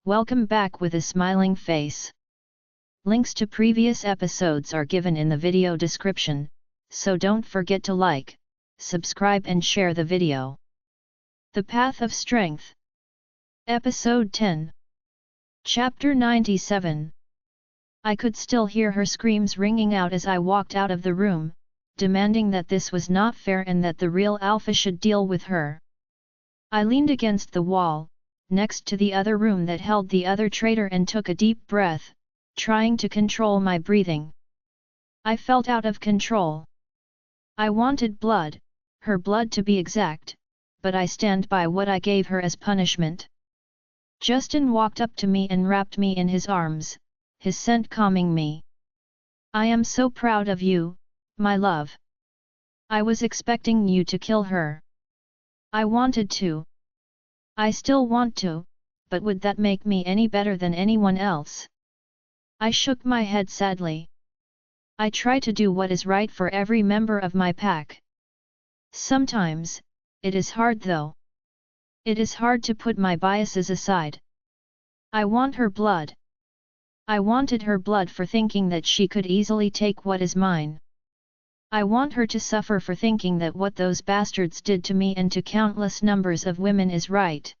Welcome back with a smiling face. Links to previous episodes are given in the video description, so don't forget to like, subscribe and share the video. The Path of Strength. Episode 10. Chapter 97. I could still hear her screams ringing out as I walked out of the room, demanding that this was not fair and that the real alpha should deal with her. I leaned against the wall, next to the other room that held the other traitor, and took a deep breath, trying to control my breathing. I felt out of control. I wanted blood, her blood to be exact, but I stand by what I gave her as punishment. Justin walked up to me and wrapped me in his arms, his scent calming me. I am so proud of you, my love. I was expecting you to kill her. I wanted to. I still want to, but would that make me any better than anyone else? I shook my head sadly. I try to do what is right for every member of my pack. Sometimes, it is hard though. It is hard to put my biases aside. I want her blood. I wanted her blood for thinking that she could easily take what is mine. I want her to suffer for thinking that what those bastards did to me and to countless numbers of women is right.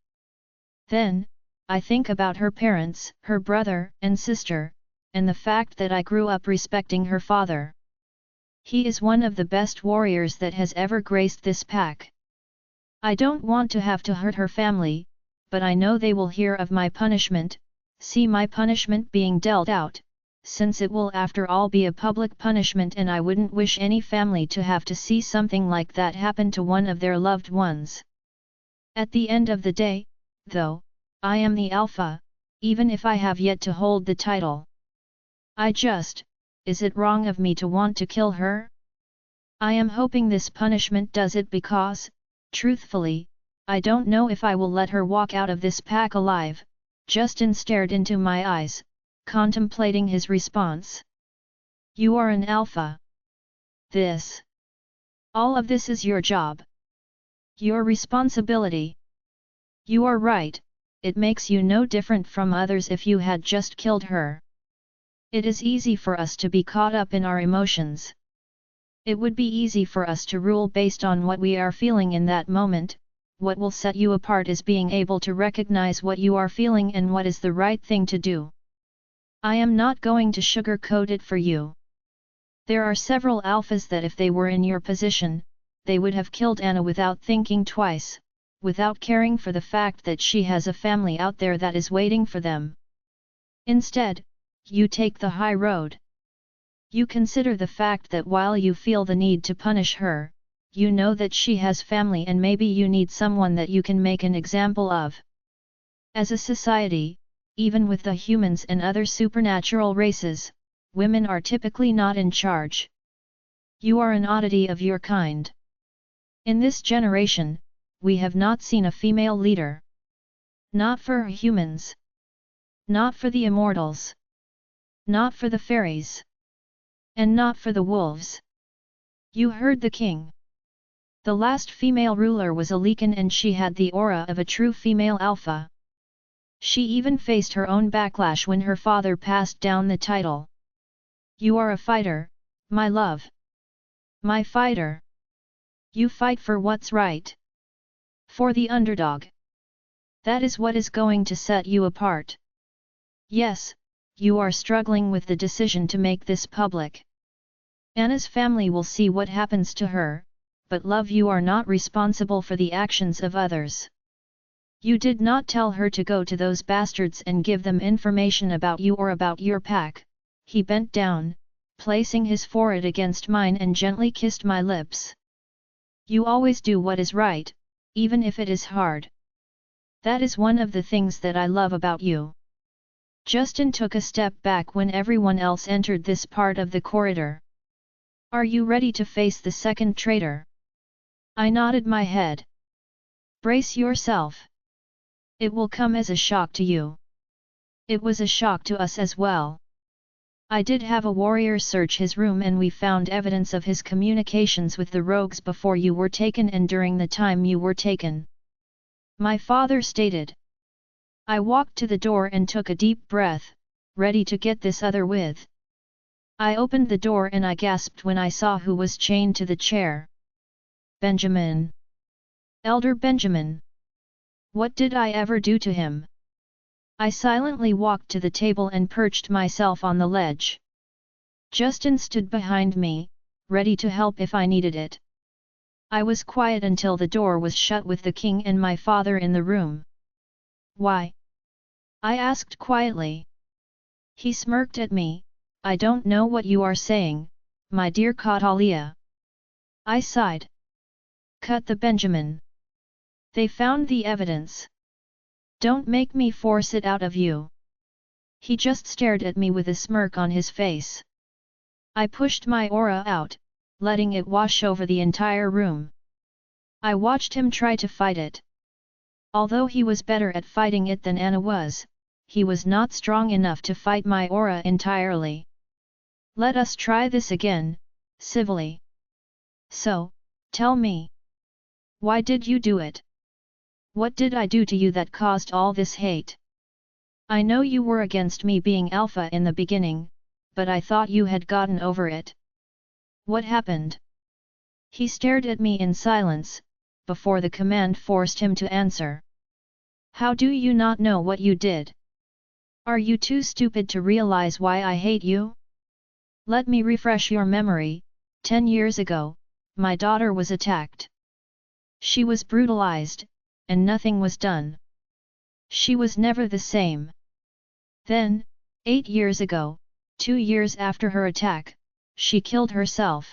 Then, I think about her parents, her brother and sister, and the fact that I grew up respecting her father. He is one of the best warriors that has ever graced this pack. I don't want to have to hurt her family, but I know they will hear of my punishment, see my punishment being dealt out, since it will after all be a public punishment, and I wouldn't wish any family to have to see something like that happen to one of their loved ones. At the end of the day, though, I am the alpha, even if I have yet to hold the title. Is it wrong of me to want to kill her? I am hoping this punishment does it because, truthfully, I don't know if I will let her walk out of this pack alive. Justin stared into my eyes, contemplating his response. You are an alpha. All of this is your job. Your responsibility. You are right, it makes you no different from others if you had just killed her. It is easy for us to be caught up in our emotions. It would be easy for us to rule based on what we are feeling in that moment. What will set you apart is being able to recognize what you are feeling and what is the right thing to do. I am not going to sugarcoat it for you. There are several alphas that if they were in your position, they would have killed Anna without thinking twice, without caring for the fact that she has a family out there that is waiting for them. Instead, you take the high road. You consider the fact that while you feel the need to punish her, you know that she has family and maybe you need someone that you can make an example of. As a society, even with the humans and other supernatural races, women are typically not in charge. You are an oddity of your kind. In this generation, we have not seen a female leader. Not for humans. Not for the immortals. Not for the fairies. And not for the wolves. You heard the king. The last female ruler was a Lekan, and she had the aura of a true female alpha. She even faced her own backlash when her father passed down the title. You are a fighter, my love. My fighter. You fight for what's right. For the underdog. That is what is going to set you apart. Yes, you are struggling with the decision to make this public. Anna's family will see what happens to her, but love, you are not responsible for the actions of others. You did not tell her to go to those bastards and give them information about you or about your pack. He bent down, placing his forehead against mine, and gently kissed my lips. You always do what is right, even if it is hard. That is one of the things that I love about you. Justin took a step back when everyone else entered this part of the corridor. Are you ready to face the second traitor? I nodded my head. Brace yourself. It will come as a shock to you. It was a shock to us as well. I did have a warrior search his room, and we found evidence of his communications with the rogues before you were taken and during the time you were taken. My father stated. I walked to the door and took a deep breath, ready to get this other with. I opened the door and I gasped when I saw who was chained to the chair. Benjamin. Elder Benjamin. What did I ever do to him? I silently walked to the table and perched myself on the ledge. Justin stood behind me, ready to help if I needed it. I was quiet until the door was shut with the king and my father in the room. Why? I asked quietly. He smirked at me. I don't know what you are saying, my dear Catalia. I sighed. Cut the Benjamin. They found the evidence. Don't make me force it out of you. He just stared at me with a smirk on his face. I pushed my aura out, letting it wash over the entire room. I watched him try to fight it. Although he was better at fighting it than Anna was, he was not strong enough to fight my aura entirely. Let us try this again, civilly. So, tell me. Why did you do it? What did I do to you that caused all this hate? I know you were against me being alpha in the beginning, but I thought you had gotten over it. What happened? He stared at me in silence, before the command forced him to answer. How do you not know what you did? Are you too stupid to realize why I hate you? Let me refresh your memory. 10 years ago, my daughter was attacked. She was brutalized, and nothing was done. She was never the same. Then, 8 years ago, 2 years after her attack, she killed herself.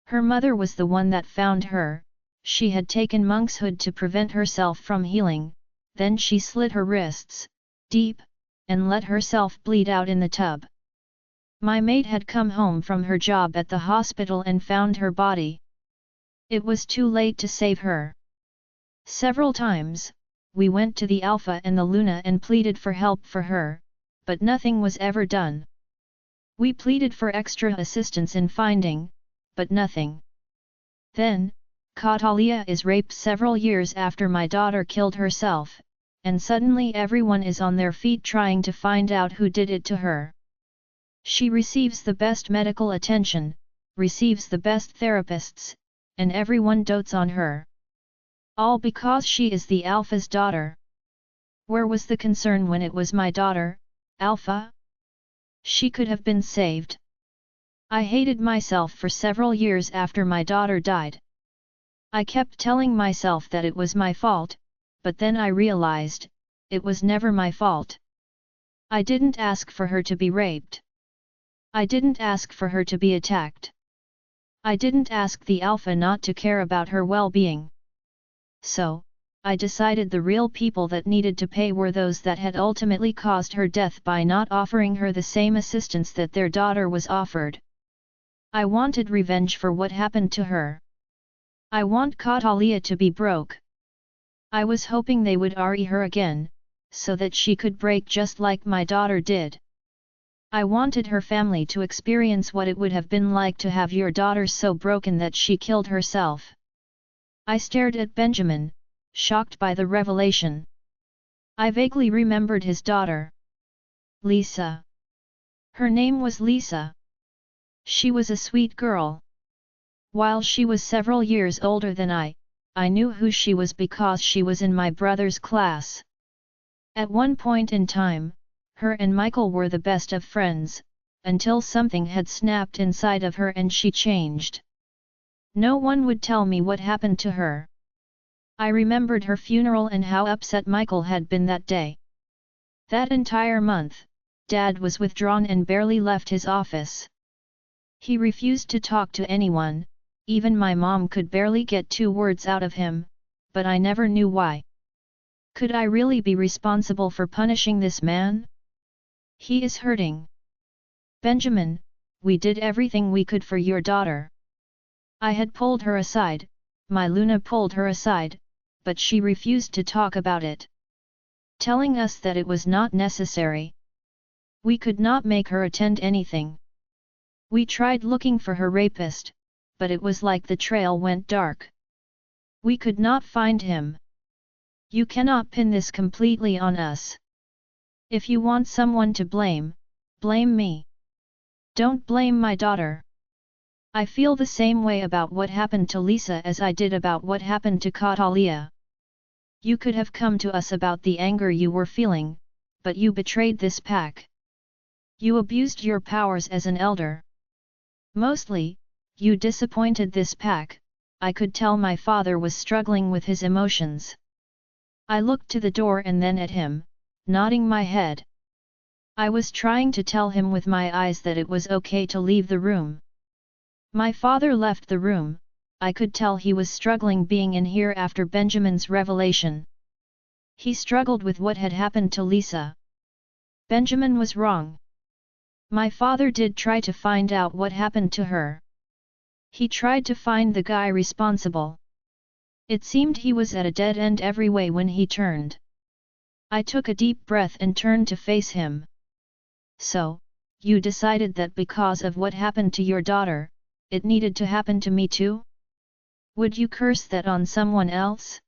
Her mother was the one that found her. She had taken monk's hood to prevent herself from healing, then she slit her wrists, deep, and let herself bleed out in the tub. My maid had come home from her job at the hospital and found her body. It was too late to save her. Several times, we went to the Alpha and the Luna and pleaded for help for her, but nothing was ever done. We pleaded for extra assistance in finding, but nothing. Then, Catalia is raped several years after my daughter killed herself, and suddenly everyone is on their feet trying to find out who did it to her. She receives the best medical attention, receives the best therapists, and everyone dotes on her. All because she is the Alpha's daughter. Where was the concern when it was my daughter, Alpha? She could have been saved. I hated myself for several years after my daughter died. I kept telling myself that it was my fault, but then I realized, it was never my fault. I didn't ask for her to be raped. I didn't ask for her to be attacked. I didn't ask the Alpha not to care about her well-being. So, I decided the real people that needed to pay were those that had ultimately caused her death by not offering her the same assistance that their daughter was offered. I wanted revenge for what happened to her. I want Catalia to be broke. I was hoping they would RE her again, so that she could break just like my daughter did. I wanted her family to experience what it would have been like to have your daughter so broken that she killed herself. I stared at Benjamin, shocked by the revelation. I vaguely remembered his daughter. Lisa. Her name was Lisa. She was a sweet girl. While she was several years older than I knew who she was because she was in my brother's class. At one point in time, her and Michael were the best of friends, until something had snapped inside of her and she changed. No one would tell me what happened to her. I remembered her funeral and how upset Michael had been that day. That entire month, Dad was withdrawn and barely left his office. He refused to talk to anyone, even my mom could barely get 2 words out of him, but I never knew why. Could I really be responsible for punishing this man? He is hurting. Benjamin, we did everything we could for your daughter. I had pulled her aside, my Luna pulled her aside, but she refused to talk about it, telling us that it was not necessary. We could not make her attend anything. We tried looking for her rapist, but it was like the trail went dark. We could not find him. You cannot pin this completely on us. If you want someone to blame, blame me. Don't blame my daughter. I feel the same way about what happened to Lisa as I did about what happened to Catalia. You could have come to us about the anger you were feeling, but you betrayed this pack. You abused your powers as an elder. Mostly, you disappointed this pack. I could tell my father was struggling with his emotions. I looked to the door and then at him, nodding my head. I was trying to tell him with my eyes that it was okay to leave the room. My father left the room. I could tell he was struggling being in here after Benjamin's revelation. He struggled with what had happened to Lisa. Benjamin was wrong. My father did try to find out what happened to her. He tried to find the guy responsible. It seemed he was at a dead end every way when he turned. I took a deep breath and turned to face him. So, you decided that because of what happened to your daughter, it needed to happen to me too? Would you curse that on someone else?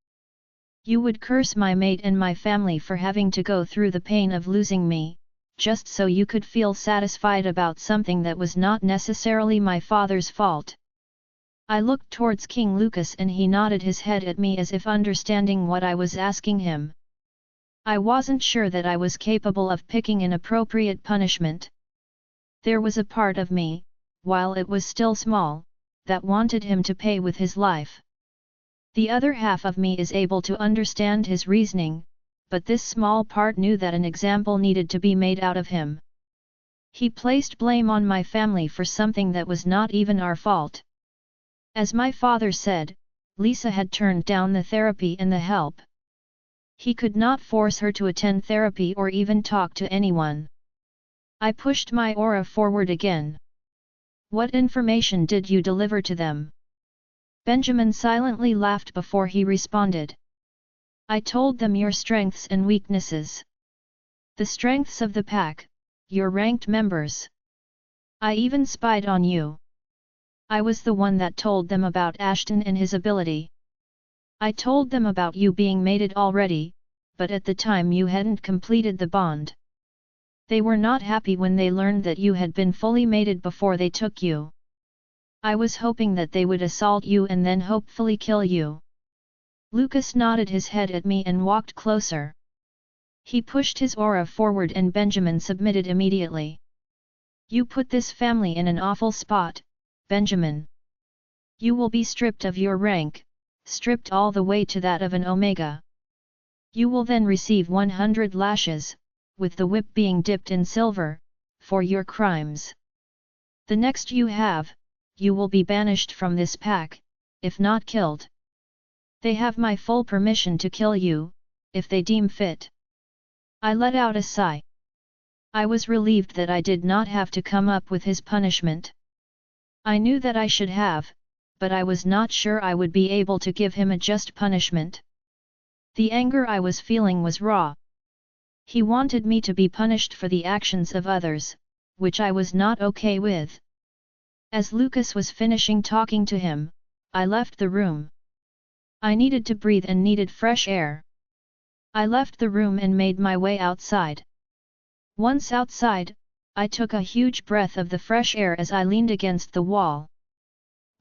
You would curse my mate and my family for having to go through the pain of losing me, just so you could feel satisfied about something that was not necessarily my father's fault. I looked towards King Lucas and he nodded his head at me as if understanding what I was asking him. I wasn't sure that I was capable of picking an appropriate punishment. There was a part of me, while it was still small, that wanted him to pay with his life. The other half of me is able to understand his reasoning, but this small part knew that an example needed to be made out of him. He placed blame on my family for something that was not even our fault. As my father said, Lisa had turned down the therapy and the help. He could not force her to attend therapy or even talk to anyone. I pushed my aura forward again. What information did you deliver to them? Benjamin silently laughed before he responded. I told them your strengths and weaknesses. The strengths of the pack, your ranked members. I even spied on you. I was the one that told them about Ashton and his ability. I told them about you being mated already, but at the time you hadn't completed the bond. They were not happy when they learned that you had been fully mated before they took you. I was hoping that they would assault you and then hopefully kill you. Lucas nodded his head at me and walked closer. He pushed his aura forward and Benjamin submitted immediately. You put this family in an awful spot, Benjamin. You will be stripped of your rank, stripped all the way to that of an Omega. You will then receive 100 lashes, with the whip being dipped in silver, for your crimes. The next you will be banished from this pack, if not killed. They have my full permission to kill you, if they deem fit. I let out a sigh. I was relieved that I did not have to come up with his punishment. I knew that I should have, but I was not sure I would be able to give him a just punishment. The anger I was feeling was raw. He wanted me to be punished for the actions of others, which I was not okay with. As Lucas was finishing talking to him, I left the room. I needed to breathe and needed fresh air. I left the room and made my way outside. Once outside, I took a huge breath of the fresh air as I leaned against the wall.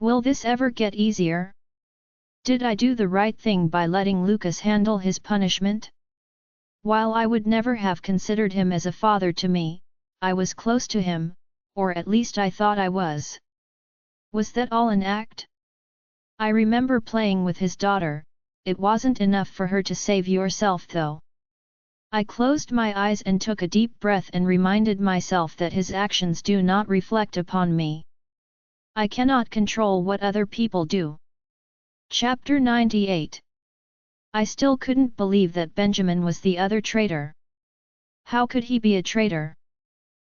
Will this ever get easier? Did I do the right thing by letting Lucas handle his punishment? While I would never have considered him as a father to me, I was close to him, or at least I thought I was. Was that all an act? I remember playing with his daughter. It wasn't enough for her to save yourself though. I closed my eyes and took a deep breath and reminded myself that his actions do not reflect upon me. I cannot control what other people do. Chapter 98. I still couldn't believe that Benjamin was the other traitor. How could he be a traitor?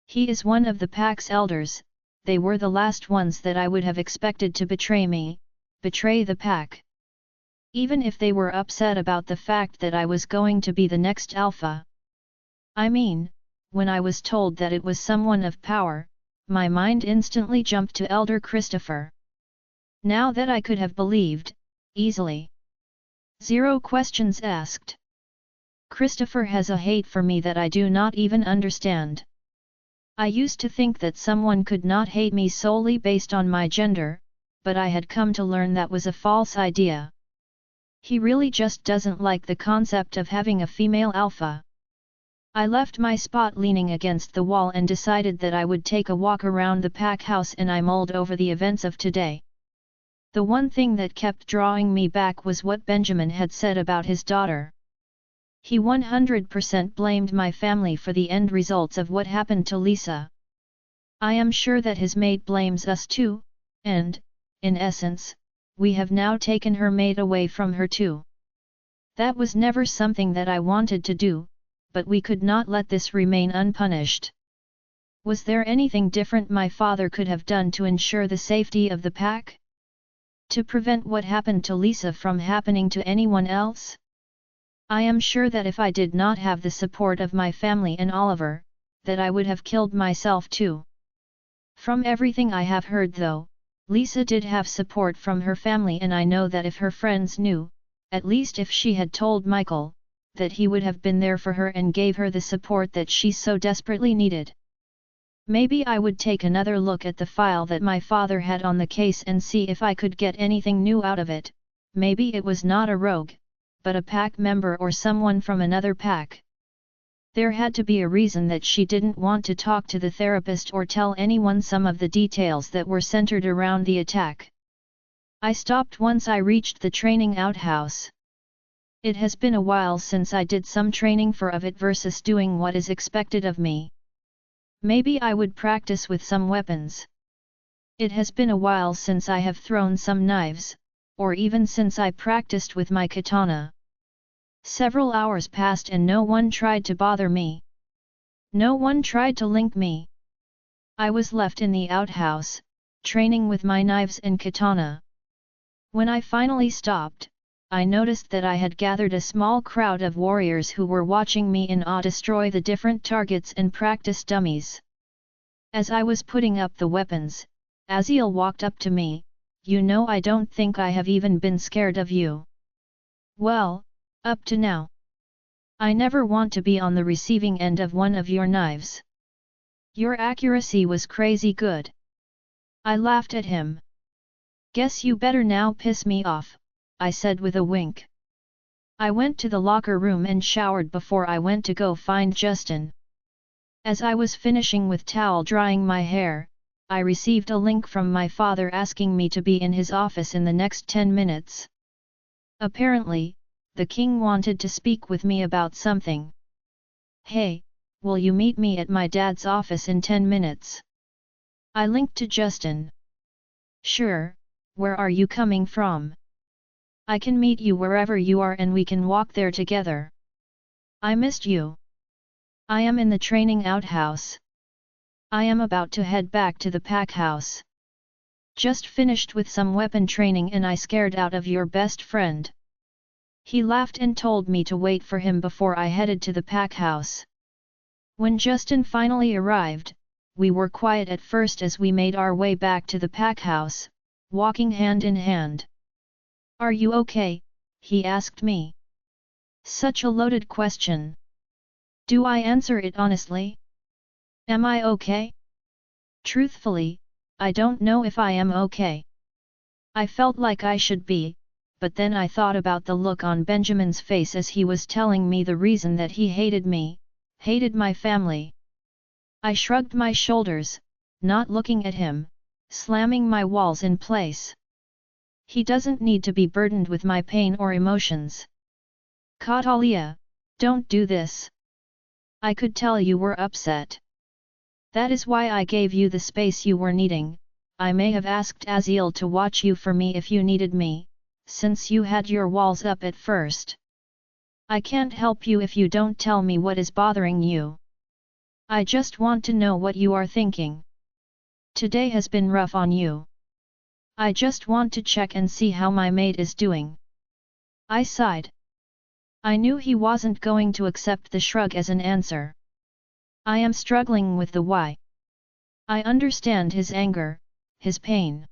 He is one of the pack's elders. They were the last ones that I would have expected to betray me, betray the pack. Even if they were upset about the fact that I was going to be the next alpha. I mean, when I was told that it was someone of power, my mind instantly jumped to Elder Christopher. Now that I could have believed, easily. 0 questions asked. Christopher has a hate for me that I do not even understand. I used to think that someone could not hate me solely based on my gender, but I had come to learn that was a false idea. He really just doesn't like the concept of having a female alpha. I left my spot leaning against the wall and decided that I would take a walk around the pack house, and I mulled over the events of today. The one thing that kept drawing me back was what Benjamin had said about his daughter. He 100% blamed my family for the end results of what happened to Lisa. I am sure that his maid blames us too, and, in essence, we have now taken her maid away from her too. That was never something that I wanted to do, but we could not let this remain unpunished. Was there anything different my father could have done to ensure the safety of the pack? To prevent what happened to Lisa from happening to anyone else? I am sure that if I did not have the support of my family and Oliver, that I would have killed myself too. From everything I have heard though, Lisa did have support from her family, and I know that if her friends knew, at least if she had told Michael, that he would have been there for her and gave her the support that she so desperately needed. Maybe I would take another look at the file that my father had on the case and see if I could get anything new out of it. Maybe it was not a rogue, but a pack member or someone from another pack. There had to be a reason that she didn't want to talk to the therapist or tell anyone some of the details that were centered around the attack. I stopped once I reached the training outhouse. It has been a while since I did some training for it versus doing what is expected of me. Maybe I would practice with some weapons. It has been a while since I have thrown some knives, or even since I practiced with my katana. Several hours passed and no one tried to bother me. No one tried to link me. I was left in the outhouse, training with my knives and katana. When I finally stopped, I noticed that I had gathered a small crowd of warriors who were watching me in awe destroy the different targets and practice dummies. As I was putting up the weapons, Aziel walked up to me. You know, I don't think I have even been scared of you. Well, up to now. I never want to be on the receiving end of one of your knives. Your accuracy was crazy good. I laughed at him. Guess you better now piss me off, I said with a wink. I went to the locker room and showered before I went to go find Justin. As I was finishing with towel drying my hair, I received a link from my father asking me to be in his office in the next 10 minutes. Apparently, the king wanted to speak with me about something. Hey, will you meet me at my dad's office in 10 minutes? I linked to Justin. Sure, where are you coming from? I can meet you wherever you are and we can walk there together. I missed you. I am in the training outhouse. I am about to head back to the pack house. Just finished with some weapon training and I scared out of your best friend. He laughed and told me to wait for him before I headed to the pack house. When Justin finally arrived, we were quiet at first as we made our way back to the pack house, walking hand in hand. Are you okay? He asked me. Such a loaded question. Do I answer it honestly? Am I okay? Truthfully, I don't know if I am okay. I felt like I should be, but then I thought about the look on Benjamin's face as he was telling me the reason that he hated me, hated my family. I shrugged my shoulders, not looking at him, slamming my walls in place. He doesn't need to be burdened with my pain or emotions. Katalia, don't do this. I could tell you were upset. That is why I gave you the space you were needing. I may have asked Aziel to watch you for me if you needed me, since you had your walls up at first. I can't help you if you don't tell me what is bothering you. I just want to know what you are thinking. Today has been rough on you. I just want to check and see how my mate is doing. I sighed. I knew he wasn't going to accept the shrug as an answer. I am struggling with the why. I understand his anger, his pain.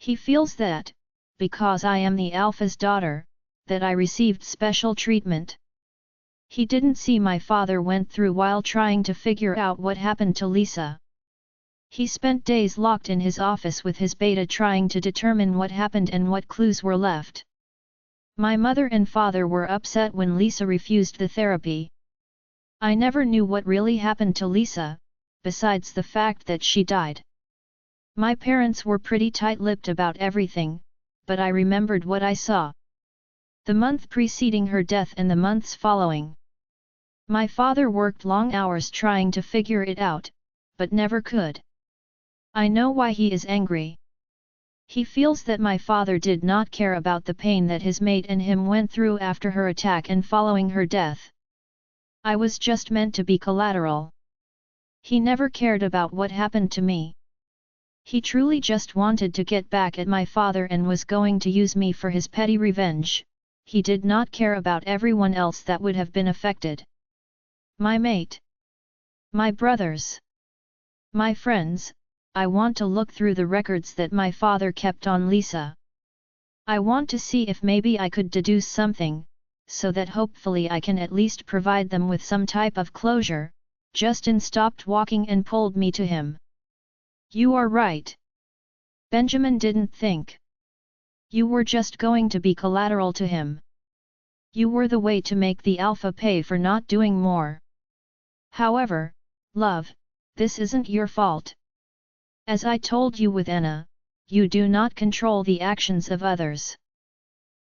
He feels that, because I am the alpha's daughter, that I received special treatment. He didn't see my father went through while trying to figure out what happened to Lisa. He spent days locked in his office with his beta trying to determine what happened and what clues were left. My mother and father were upset when Lisa refused the therapy. I never knew what really happened to Lisa, besides the fact that she died. My parents were pretty tight-lipped about everything, but I remembered what I saw. The month preceding her death and the months following. My father worked long hours trying to figure it out, but never could. I know why he is angry. He feels that my father did not care about the pain that his mate and him went through after her attack and following her death. I was just meant to be collateral. He never cared about what happened to me. He truly just wanted to get back at my father and was going to use me for his petty revenge. He did not care about everyone else that would have been affected. My mate. My brothers. My friends. I want to look through the records that my father kept on Lisa. I want to see if maybe I could deduce something, so that hopefully I can at least provide them with some type of closure. Justin stopped walking and pulled me to him. You are right. Benjamin didn't think. You were just going to be collateral to him. You were the way to make the Alpha pay for not doing more. However, love, this isn't your fault. As I told you with Anna, you do not control the actions of others.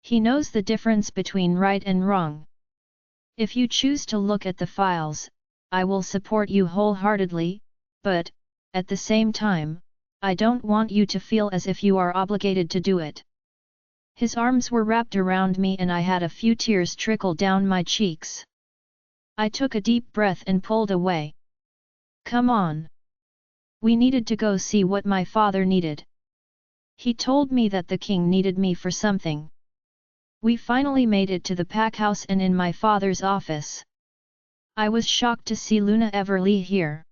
He knows the difference between right and wrong. If you choose to look at the files, I will support you wholeheartedly, but, at the same time, I don't want you to feel as if you are obligated to do it. His arms were wrapped around me and I had a few tears trickle down my cheeks. I took a deep breath and pulled away. Come on. We needed to go see what my father needed. He told me that the king needed me for something. We finally made it to the pack house and in my father's office. I was shocked to see Luna Everly here.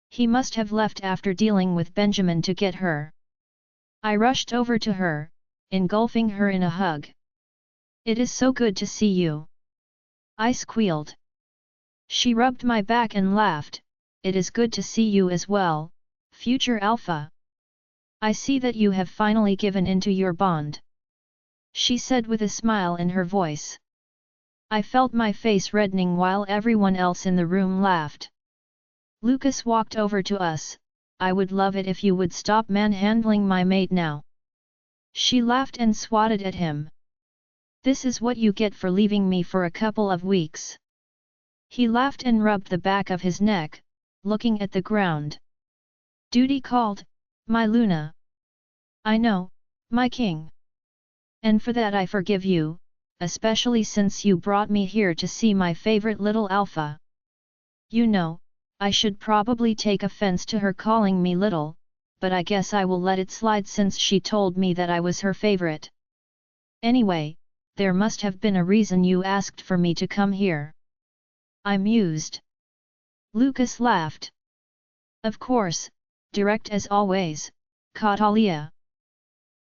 He must have left after dealing with Benjamin to get her. I rushed over to her, engulfing her in a hug. It is so good to see you. I squealed. She rubbed my back and laughed. It is good to see you as well, future Alpha. I see that you have finally given into your bond. She said with a smile in her voice. I felt my face reddening while everyone else in the room laughed. Lucas walked over to us. I would love it if you would stop manhandling my mate now. She laughed and swatted at him. This is what you get for leaving me for a couple of weeks. He laughed and rubbed the back of his neck, looking at the ground. Duty called, my Luna. I know, my king. And for that I forgive you, especially since you brought me here to see my favorite little Alpha. You know, I should probably take offense to her calling me little, but I guess I will let it slide since she told me that I was her favorite. Anyway, there must have been a reason you asked for me to come here. I mused. Lucas laughed. Of course, direct as always, Catalia.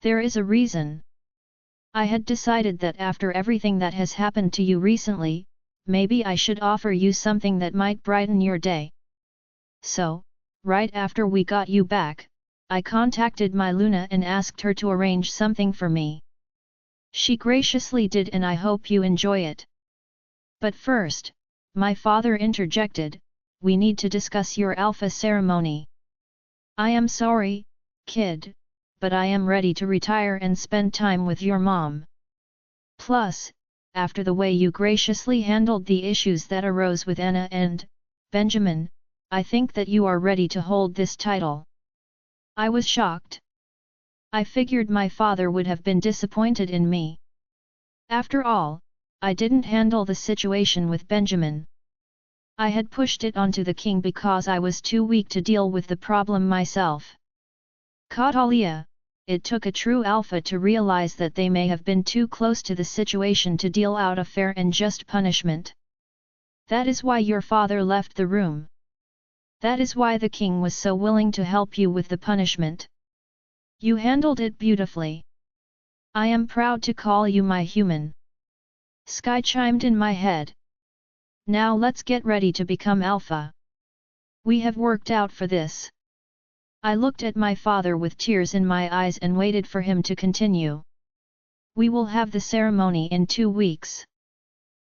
There is a reason. I had decided that after everything that has happened to you recently, maybe I should offer you something that might brighten your day. So, right after we got you back, I contacted my Luna and asked her to arrange something for me. She graciously did and I hope you enjoy it. But first, my father interjected, we need to discuss your Alpha ceremony. I am sorry, kid, but I am ready to retire and spend time with your mom. Plus, after the way you graciously handled the issues that arose with Anna and Benjamin, I think that you are ready to hold this title. I was shocked. I figured my father would have been disappointed in me. After all, I didn't handle the situation with Benjamin. I had pushed it onto the king because I was too weak to deal with the problem myself. Catalia, it took a true Alpha to realize that they may have been too close to the situation to deal out a fair and just punishment. That is why your father left the room. That is why the king was so willing to help you with the punishment. You handled it beautifully. I am proud to call you my human. Sky chimed in my head. Now let's get ready to become Alpha. We have worked out for this. I looked at my father with tears in my eyes and waited for him to continue. We will have the ceremony in 2 weeks.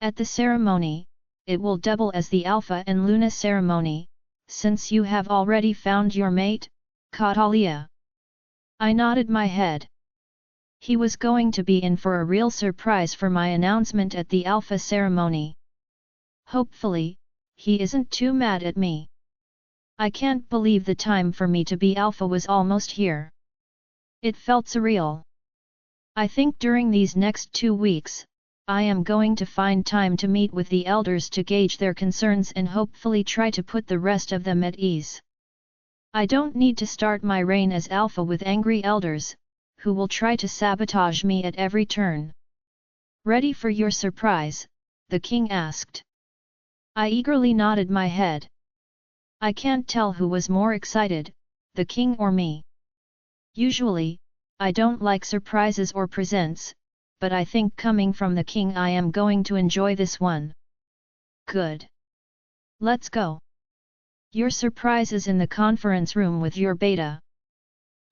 At the ceremony, it will double as the Alpha and Luna ceremony, since you have already found your mate, Catalia. I nodded my head. He was going to be in for a real surprise for my announcement at the Alpha ceremony. Hopefully, he isn't too mad at me. I can't believe the time for me to be Alpha was almost here. It felt surreal. I think during these next 2 weeks, I am going to find time to meet with the elders to gauge their concerns and hopefully try to put the rest of them at ease. I don't need to start my reign as Alpha with angry elders, who will try to sabotage me at every turn. Ready for your surprise? The king asked. I eagerly nodded my head. I can't tell who was more excited, the king or me. Usually, I don't like surprises or presents, but I think coming from the king I am going to enjoy this one. Good. Let's go. Your surprise is in the conference room with your beta.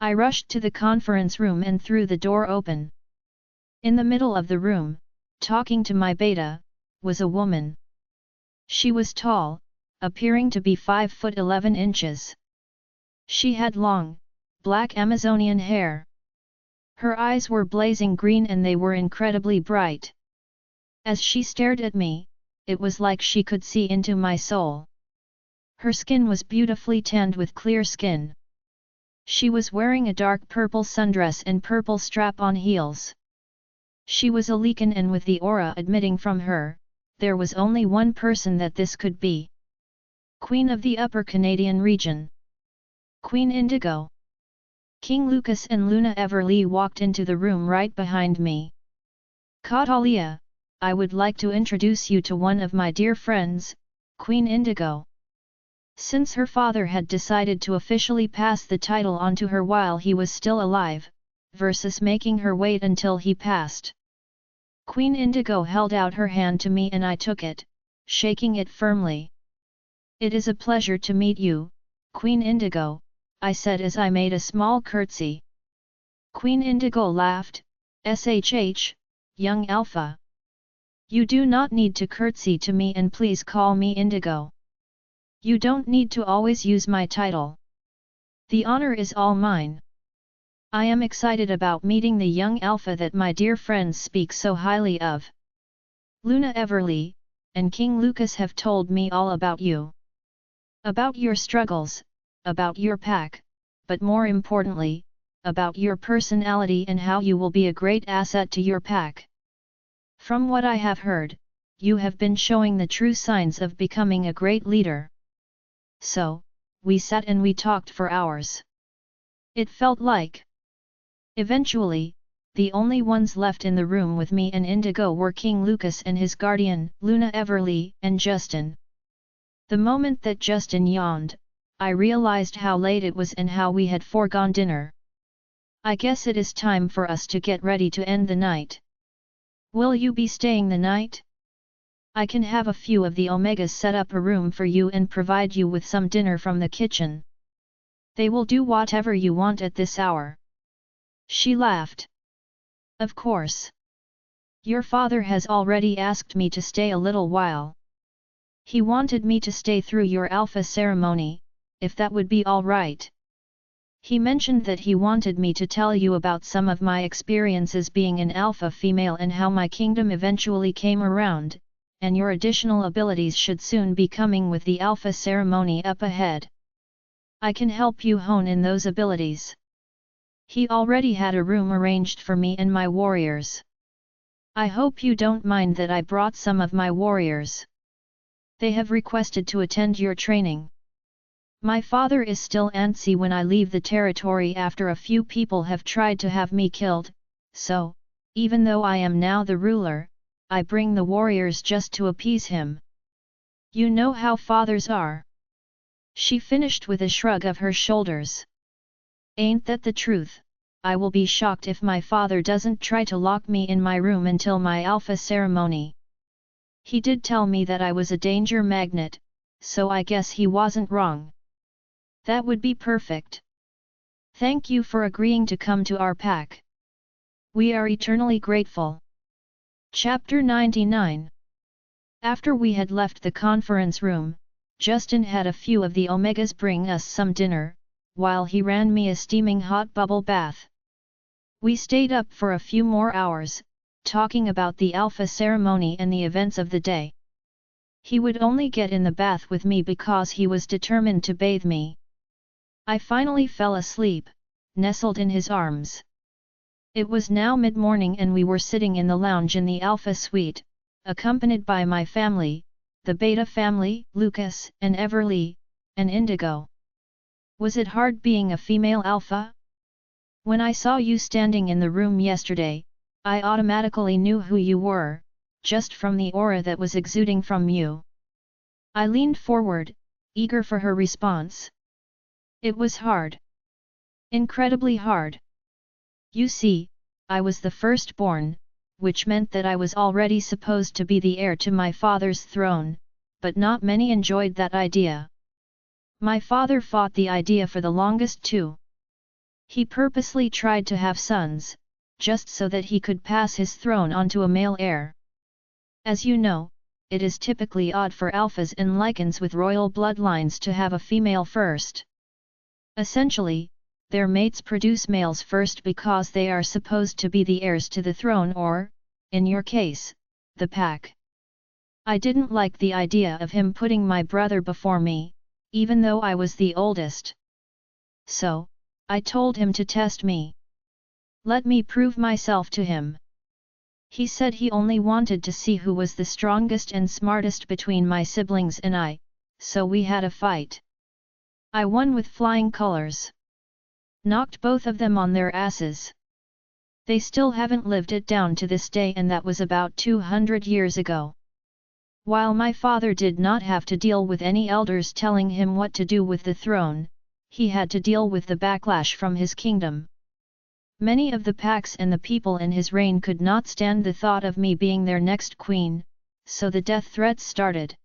I rushed to the conference room and threw the door open. In the middle of the room, talking to my beta, was a woman. She was tall, appearing to be 5 foot 11 inches. She had long, black Amazonian hair. Her eyes were blazing green and they were incredibly bright. As she stared at me, it was like she could see into my soul. Her skin was beautifully tanned with clear skin. She was wearing a dark purple sundress and purple strap-on heels. She was a Lecan and with the aura emitting from her, there was only one person that this could be. Queen of the Upper Canadian region. Queen Indigo. King Lucas and Luna Everly walked into the room right behind me. Catalia, I would like to introduce you to one of my dear friends, Queen Indigo. Since her father had decided to officially pass the title on to her while he was still alive, versus making her wait until he passed. Queen Indigo held out her hand to me and I took it, shaking it firmly. It is a pleasure to meet you, Queen Indigo, I said as I made a small curtsy. Queen Indigo laughed, "SHH, young Alpha. You do not need to curtsy to me and please call me Indigo. You don't need to always use my title. The honor is all mine. I am excited about meeting the young Alpha that my dear friends speak so highly of. Luna Everly and King Lucas have told me all about you. About your struggles, about your pack, but more importantly, about your personality and how you will be a great asset to your pack. From what I have heard, you have been showing the true signs of becoming a great leader." So, we sat and we talked for hours. It felt like. Eventually, the only ones left in the room with me and Indigo were King Lucas and his guardian, Luna Everly, and Justin. The moment that Justin yawned, I realized how late it was and how we had foregone dinner. I guess it is time for us to get ready to end the night. Will you be staying the night? I can have a few of the Omegas set up a room for you and provide you with some dinner from the kitchen. They will do whatever you want at this hour. She laughed. Of course. Your father has already asked me to stay a little while. He wanted me to stay through your Alpha ceremony, if that would be all right. He mentioned that he wanted me to tell you about some of my experiences being an Alpha female and how my kingdom eventually came around, and your additional abilities should soon be coming with the Alpha ceremony up ahead. I can help you hone in those abilities. He already had a room arranged for me and my warriors. I hope you don't mind that I brought some of my warriors. They have requested to attend your training. My father is still antsy when I leave the territory after a few people have tried to have me killed, so, even though I am now the ruler, I bring the warriors just to appease him. You know how fathers are. She finished with a shrug of her shoulders. Ain't that the truth, I will be shocked if my father doesn't try to lock me in my room until my alpha ceremony. He did tell me that I was a danger magnet, so I guess he wasn't wrong. That would be perfect. Thank you for agreeing to come to our pack. We are eternally grateful. Chapter 99. After we had left the conference room, Justin had a few of the Omegas bring us some dinner, while he ran me a steaming hot bubble bath. We stayed up for a few more hours, talking about the alpha ceremony and the events of the day. He would only get in the bath with me because he was determined to bathe me. I finally fell asleep, nestled in his arms. It was now mid-morning and we were sitting in the lounge in the alpha suite, accompanied by my family, the beta family, Lucas and Everly, and Indigo. Was it hard being a female alpha? When I saw you standing in the room yesterday, I automatically knew who you were, just from the aura that was exuding from you. I leaned forward, eager for her response. It was hard. Incredibly hard. You see, I was the firstborn, which meant that I was already supposed to be the heir to my father's throne, but not many enjoyed that idea. My father fought the idea for the longest too. He purposely tried to have sons, just so that he could pass his throne on to a male heir. As you know, it is typically odd for alphas and lichens with royal bloodlines to have a female first. Essentially, their mates produce males first because they are supposed to be the heirs to the throne or, in your case, the pack. I didn't like the idea of him putting my brother before me, even though I was the oldest. So, I told him to test me. Let me prove myself to him. He said he only wanted to see who was the strongest and smartest between my siblings and I, so we had a fight. I won with flying colors. Knocked both of them on their asses. They still haven't lived it down to this day, and that was about 200 years ago. While my father did not have to deal with any elders telling him what to do with the throne, he had to deal with the backlash from his kingdom. Many of the packs and the people in his reign could not stand the thought of me being their next queen, so the death threats started.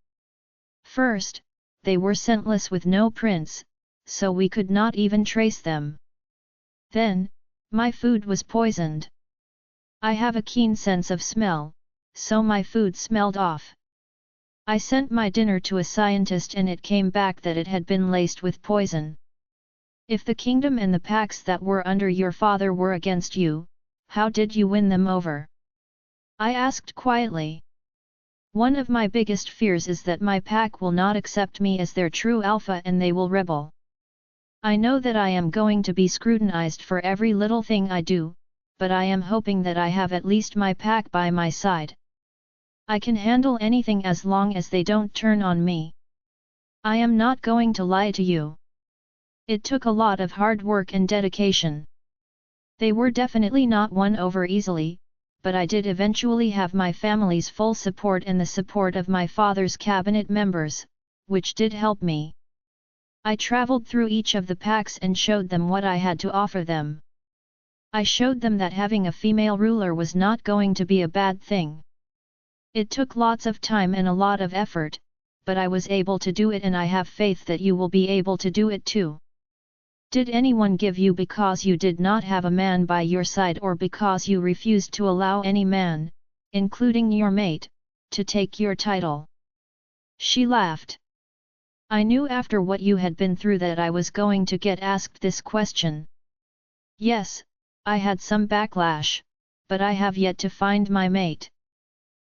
First, they were scentless with no prints, so we could not even trace them. Then, my food was poisoned. I have a keen sense of smell, so my food smelled off. I sent my dinner to a scientist and it came back that it had been laced with poison. If the kingdom and the packs that were under your father were against you, how did you win them over? I asked quietly. One of my biggest fears is that my pack will not accept me as their true alpha and they will rebel. I know that I am going to be scrutinized for every little thing I do, but I am hoping that I have at least my pack by my side. I can handle anything as long as they don't turn on me. I am not going to lie to you. It took a lot of hard work and dedication. They were definitely not won over easily, but I did eventually have my family's full support and the support of my father's cabinet members, which did help me. I traveled through each of the packs and showed them what I had to offer them. I showed them that having a female ruler was not going to be a bad thing. It took lots of time and a lot of effort, but I was able to do it and I have faith that you will be able to do it too. Did anyone give you because you did not have a man by your side or because you refused to allow any man, including your mate, to take your title? She laughed. I knew after what you had been through that I was going to get asked this question. Yes, I had some backlash, but I have yet to find my mate.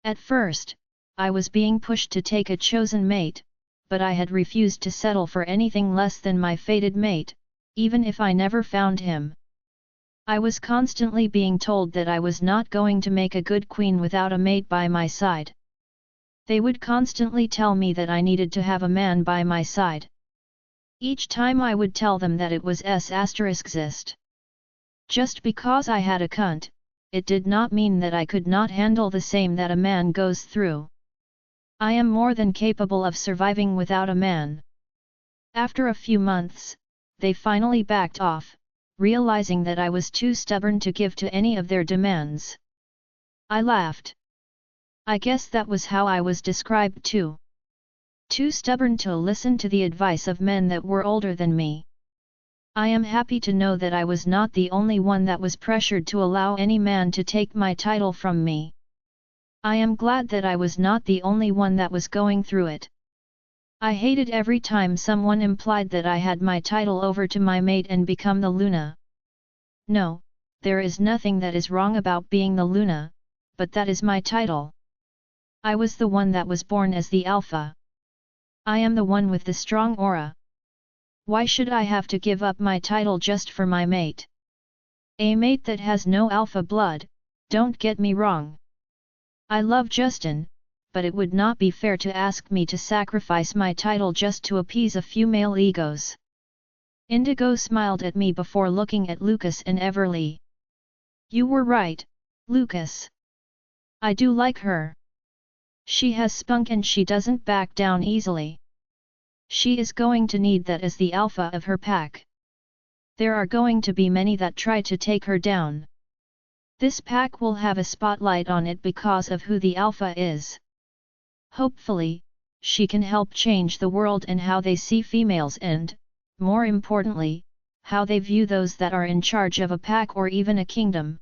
At first, I was being pushed to take a chosen mate, but I had refused to settle for anything less than my fated mate, even if I never found him. I was constantly being told that I was not going to make a good queen without a mate by my side. They would constantly tell me that I needed to have a man by my side. Each time I would tell them that it was ****. Just because I had a cunt, it did not mean that I could not handle the same that a man goes through. I am more than capable of surviving without a man. After a few months, they finally backed off, realizing that I was too stubborn to give to any of their demands. I laughed. I guess that was how I was described too. Too stubborn to listen to the advice of men that were older than me. I am happy to know that I was not the only one that was pressured to allow any man to take my title from me. I am glad that I was not the only one that was going through it. I hated every time someone implied that I had my title over to my mate and become the Luna. No, there is nothing that is wrong about being the Luna, but that is my title. I was the one that was born as the Alpha. I am the one with the strong aura. Why should I have to give up my title just for my mate? A mate that has no alpha blood, don't get me wrong. I love Justin, but it would not be fair to ask me to sacrifice my title just to appease a few male egos. Indigo smiled at me before looking at Lucas and Everly. You were right, Lucas. I do like her. She has spunk and she doesn't back down easily. She is going to need that as the alpha of her pack. There are going to be many that try to take her down. This pack will have a spotlight on it because of who the alpha is. Hopefully, she can help change the world and how they see females and, more importantly, how they view those that are in charge of a pack or even a kingdom.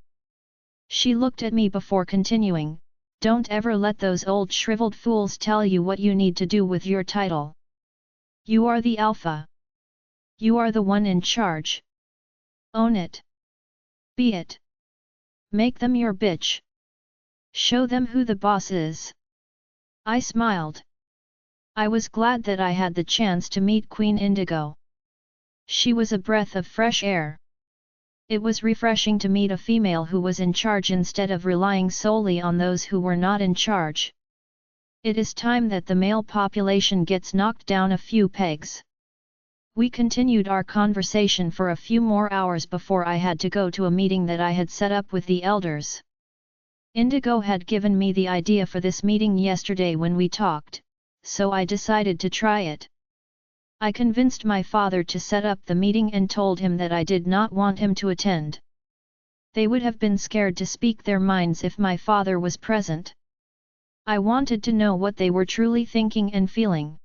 She looked at me before continuing, don't ever let those old shriveled fools tell you what you need to do with your title. You are the alpha. You are the one in charge. Own it. Be it. Make them your bitch. Show them who the boss is. I smiled. I was glad that I had the chance to meet Queen Indigo. She was a breath of fresh air. It was refreshing to meet a female who was in charge instead of relying solely on those who were not in charge. It is time that the male population gets knocked down a few pegs. We continued our conversation for a few more hours before I had to go to a meeting that I had set up with the elders. Indigo had given me the idea for this meeting yesterday when we talked, so I decided to try it. I convinced my father to set up the meeting and told him that I did not want him to attend. They would have been scared to speak their minds if my father was present. I wanted to know what they were truly thinking and feeling.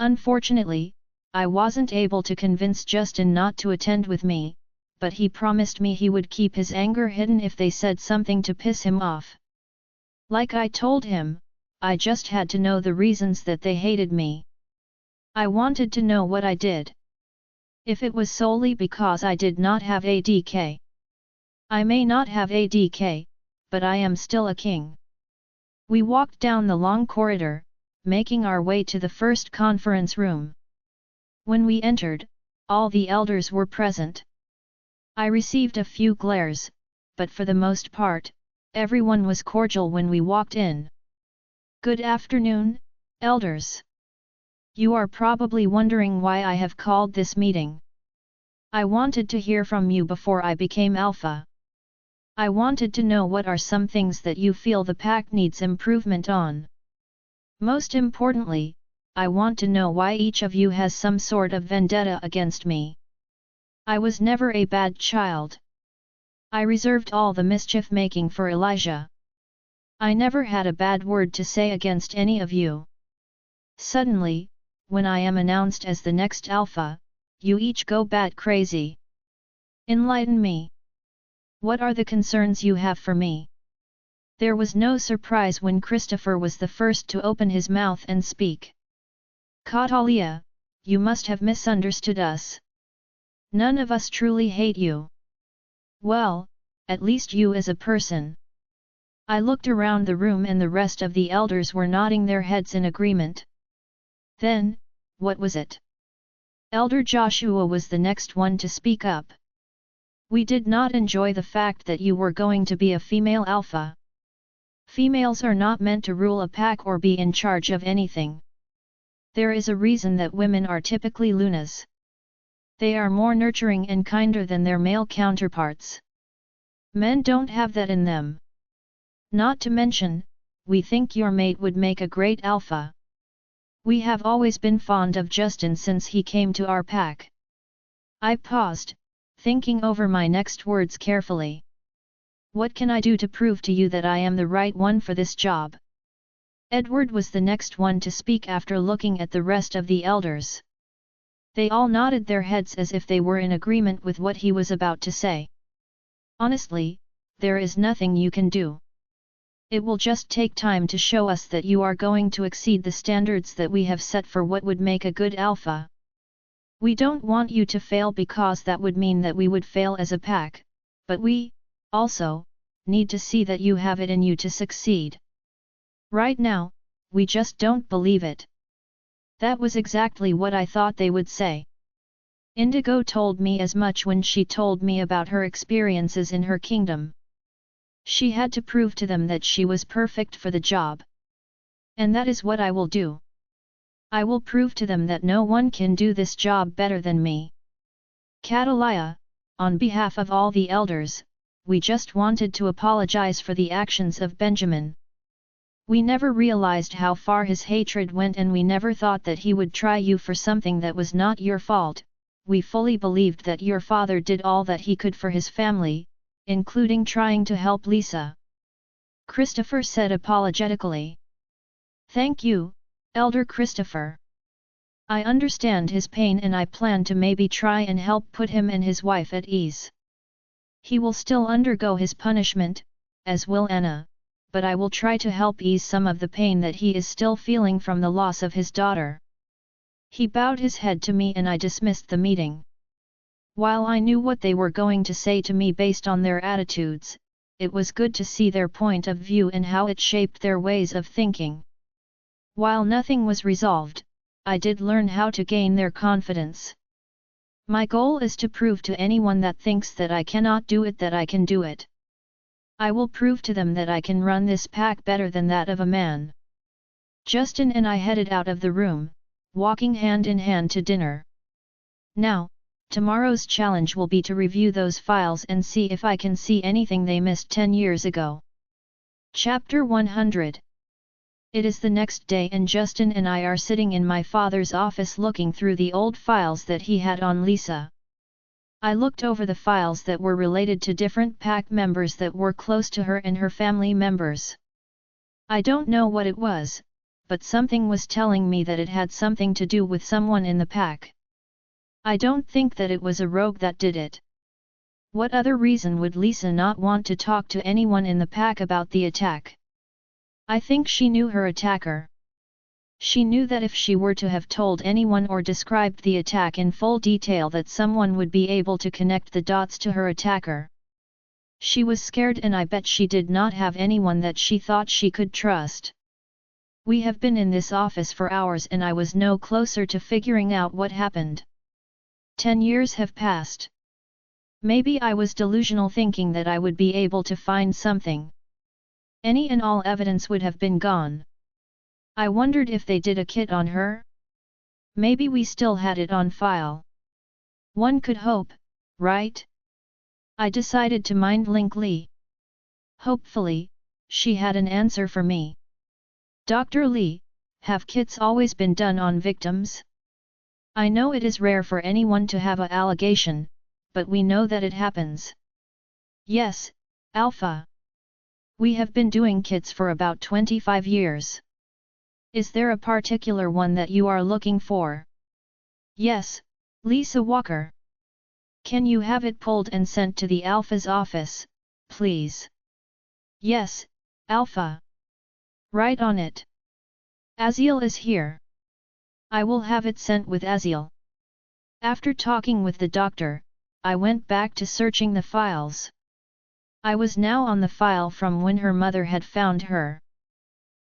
Unfortunately, I wasn't able to convince Justin not to attend with me, but he promised me he would keep his anger hidden if they said something to piss him off. Like I told him, I just had to know the reasons that they hated me. I wanted to know what I did. If it was solely because I did not have ADK. I may not have ADK, but I am still a king. We walked down the long corridor, making our way to the first conference room. When we entered, all the elders were present. I received a few glares, but for the most part, everyone was cordial when we walked in. Good afternoon, elders. You are probably wondering why I have called this meeting. I wanted to hear from you before I became Alpha. I wanted to know what are some things that you feel the pack needs improvement on. Most importantly, I want to know why each of you has some sort of vendetta against me. I was never a bad child. I reserved all the mischief making for Elijah. I never had a bad word to say against any of you. Suddenly, when I am announced as the next Alpha, you each go bat crazy. Enlighten me. What are the concerns you have for me? There was no surprise when Christopher was the first to open his mouth and speak. Catalia, you must have misunderstood us. None of us truly hate you. Well, at least you as a person. I looked around the room and the rest of the elders were nodding their heads in agreement. Then, what was it? Elder Joshua was the next one to speak up. We did not enjoy the fact that you were going to be a female alpha. Females are not meant to rule a pack or be in charge of anything. There is a reason that women are typically lunas. They are more nurturing and kinder than their male counterparts. Men don't have that in them. Not to mention, we think your mate would make a great alpha. We have always been fond of Justin since he came to our pack. I paused, thinking over my next words carefully. What can I do to prove to you that I am the right one for this job? Edward was the next one to speak after looking at the rest of the elders. They all nodded their heads as if they were in agreement with what he was about to say. Honestly, there is nothing you can do. It will just take time to show us that you are going to exceed the standards that we have set for what would make a good alpha. We don't want you to fail because that would mean that we would fail as a pack, but we, also, need to see that you have it in you to succeed. Right now, we just don't believe it. That was exactly what I thought they would say. Indigo told me as much when she told me about her experiences in her kingdom. She had to prove to them that she was perfect for the job. And that is what I will do. I will prove to them that no one can do this job better than me. Catalia, on behalf of all the elders, we just wanted to apologize for the actions of Benjamin. We never realized how far his hatred went, and we never thought that he would try you for something that was not your fault. We fully believed that your father did all that he could for his family, including trying to help Lisa. Christopher said apologetically. Thank you, Elder Christopher. I understand his pain and I plan to maybe try and help put him and his wife at ease. He will still undergo his punishment, as will Anna, but I will try to help ease some of the pain that he is still feeling from the loss of his daughter. He bowed his head to me and I dismissed the meeting. While I knew what they were going to say to me based on their attitudes, it was good to see their point of view and how it shaped their ways of thinking. While nothing was resolved, I did learn how to gain their confidence. My goal is to prove to anyone that thinks that I cannot do it that I can do it. I will prove to them that I can run this pack better than that of a man. Justin and I headed out of the room, walking hand in hand to dinner. Now, tomorrow's challenge will be to review those files and see if I can see anything they missed 10 years ago. Chapter 100. It is the next day and Justin and I are sitting in my father's office looking through the old files that he had on Lisa. I looked over the files that were related to different pack members that were close to her and her family members. I don't know what it was, but something was telling me that it had something to do with someone in the pack. I don't think that it was a rogue that did it. What other reason would Lisa not want to talk to anyone in the pack about the attack? I think she knew her attacker. She knew that if she were to have told anyone or described the attack in full detail that someone would be able to connect the dots to her attacker. She was scared and I bet she did not have anyone that she thought she could trust. We have been in this office for hours and I was no closer to figuring out what happened. 10 years have passed. Maybe I was delusional thinking that I would be able to find something. Any and all evidence would have been gone. I wondered if they did a kit on her? Maybe we still had it on file. One could hope, right? I decided to mind link Lee. Hopefully, she had an answer for me. Dr. Lee, have kits always been done on victims? I know it is rare for anyone to have an allegation, but we know that it happens. Yes, Alpha. We have been doing kits for about 25 years. Is there a particular one that you are looking for? Yes, Lisa Walker. Can you have it pulled and sent to the Alpha's office, please? Yes, Alpha. Right on it. Aziel is here. I will have it sent with Aziel. After talking with the doctor, I went back to searching the files. I was now on the file from when her mother had found her.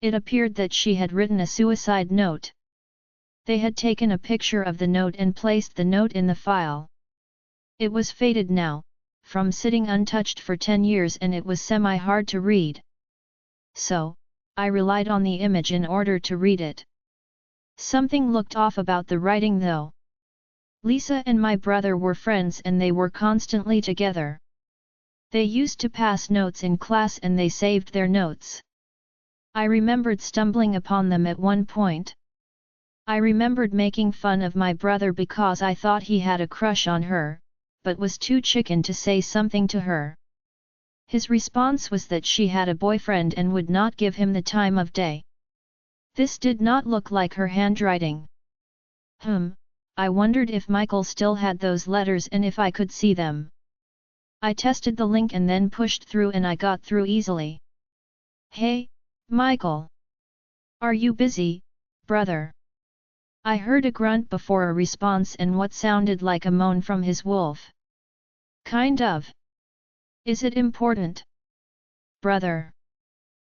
It appeared that she had written a suicide note. They had taken a picture of the note and placed the note in the file. It was faded now, from sitting untouched for 10 years, and it was semi-hard to read. So, I relied on the image in order to read it. Something looked off about the writing though. Lisa and my brother were friends and they were constantly together. They used to pass notes in class and they saved their notes. I remembered stumbling upon them at one point. I remembered making fun of my brother because I thought he had a crush on her, but was too chicken to say something to her. His response was that she had a boyfriend and would not give him the time of day. This did not look like her handwriting. I wondered if Michael still had those letters and if I could see them. I tested the link and then pushed through and I got through easily. Hey, Michael! Are you busy, brother? I heard a grunt before a response and what sounded like a moan from his wolf. Kind of. Is it important? Brother.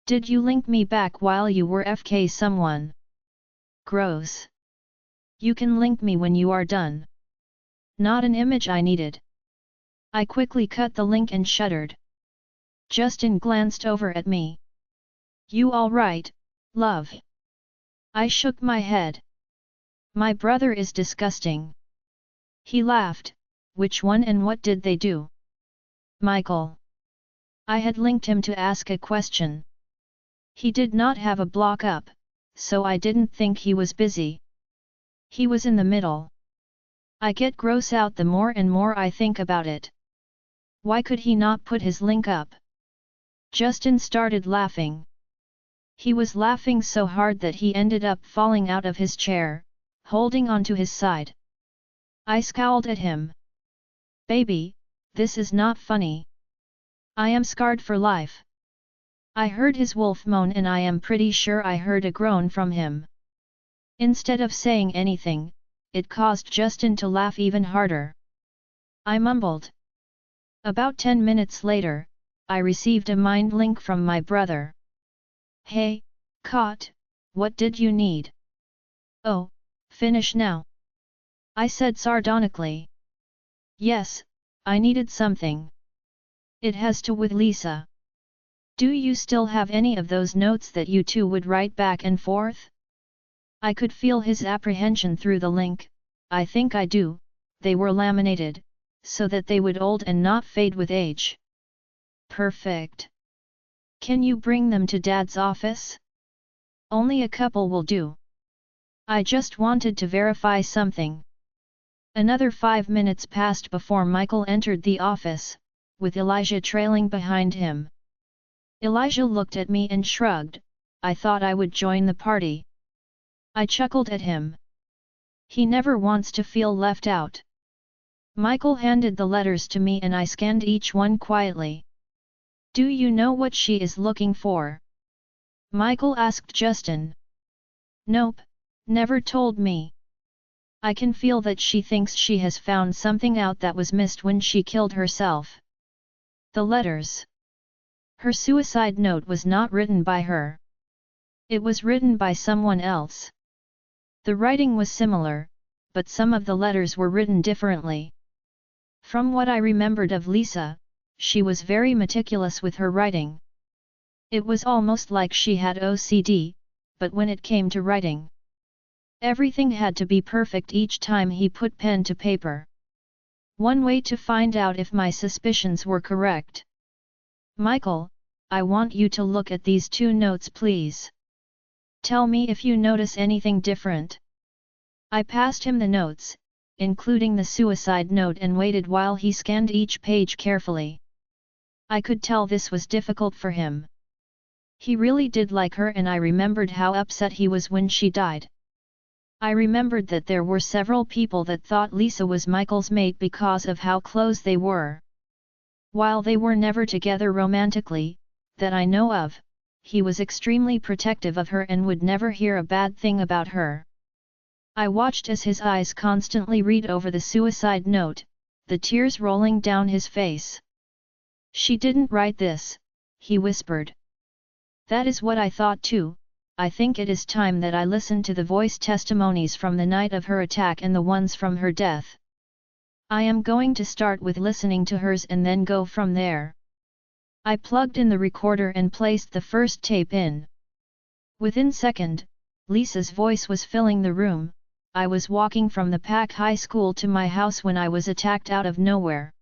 Did you link me back while you were FK someone? Gross. You can link me when you are done. Not an image I needed. I quickly cut the link and shuddered. Justin glanced over at me. You alright, love? I shook my head. My brother is disgusting. He laughed. Which one and what did they do? Michael. I had linked him to ask a question. He did not have a block up, so I didn't think he was busy. He was in the middle. I get gross out the more and more I think about it. Why could he not put his link up? Justin started laughing. He was laughing so hard that he ended up falling out of his chair, holding onto his side. I scowled at him. Baby, this is not funny. I am scarred for life. I heard his wolf moan and I am pretty sure I heard a groan from him. Instead of saying anything, it caused Justin to laugh even harder. I mumbled. About 10 minutes later, I received a mind link from my brother. Hey, Cot, what did you need? Oh, finish now. I said sardonically. Yes, I needed something. It has to with Lisa. Do you still have any of those notes that you two would write back and forth? I could feel his apprehension through the link. I think I do. They were laminated, so that they would old and not fade with age. Perfect. Can you bring them to Dad's office? Only a couple will do. I just wanted to verify something. Another 5 minutes passed before Michael entered the office, with Elijah trailing behind him. Elijah looked at me and shrugged. I thought I would join the party. I chuckled at him. He never wants to feel left out. Michael handed the letters to me and I scanned each one quietly. Do you know what she is looking for? Michael asked Justin. Nope, never told me. I can feel that she thinks she has found something out that was missed when she killed herself. The letters. Her suicide note was not written by her. It was written by someone else. The writing was similar, but some of the letters were written differently. From what I remembered of Lisa, she was very meticulous with her writing. It was almost like she had OCD, but when it came to writing, everything had to be perfect each time he put pen to paper. One way to find out if my suspicions were correct. Michael, I want you to look at these 2 notes please. Tell me if you notice anything different. I passed him the notes, including the suicide note, and waited while he scanned each page carefully. I could tell this was difficult for him. He really did like her and I remembered how upset he was when she died. I remembered that there were several people that thought Lisa was Michael's mate because of how close they were. While they were never together romantically, that I know of, he was extremely protective of her and would never hear a bad thing about her. I watched as his eyes constantly read over the suicide note, the tears rolling down his face. She didn't write this, he whispered. That is what I thought too. I think it is time that I listen to the voice testimonies from the night of her attack and the ones from her death. I am going to start with listening to hers and then go from there. I plugged in the recorder and placed the first tape in. Within second, Lisa's voice was filling the room. I was walking from the Pack High School to my house when I was attacked out of nowhere.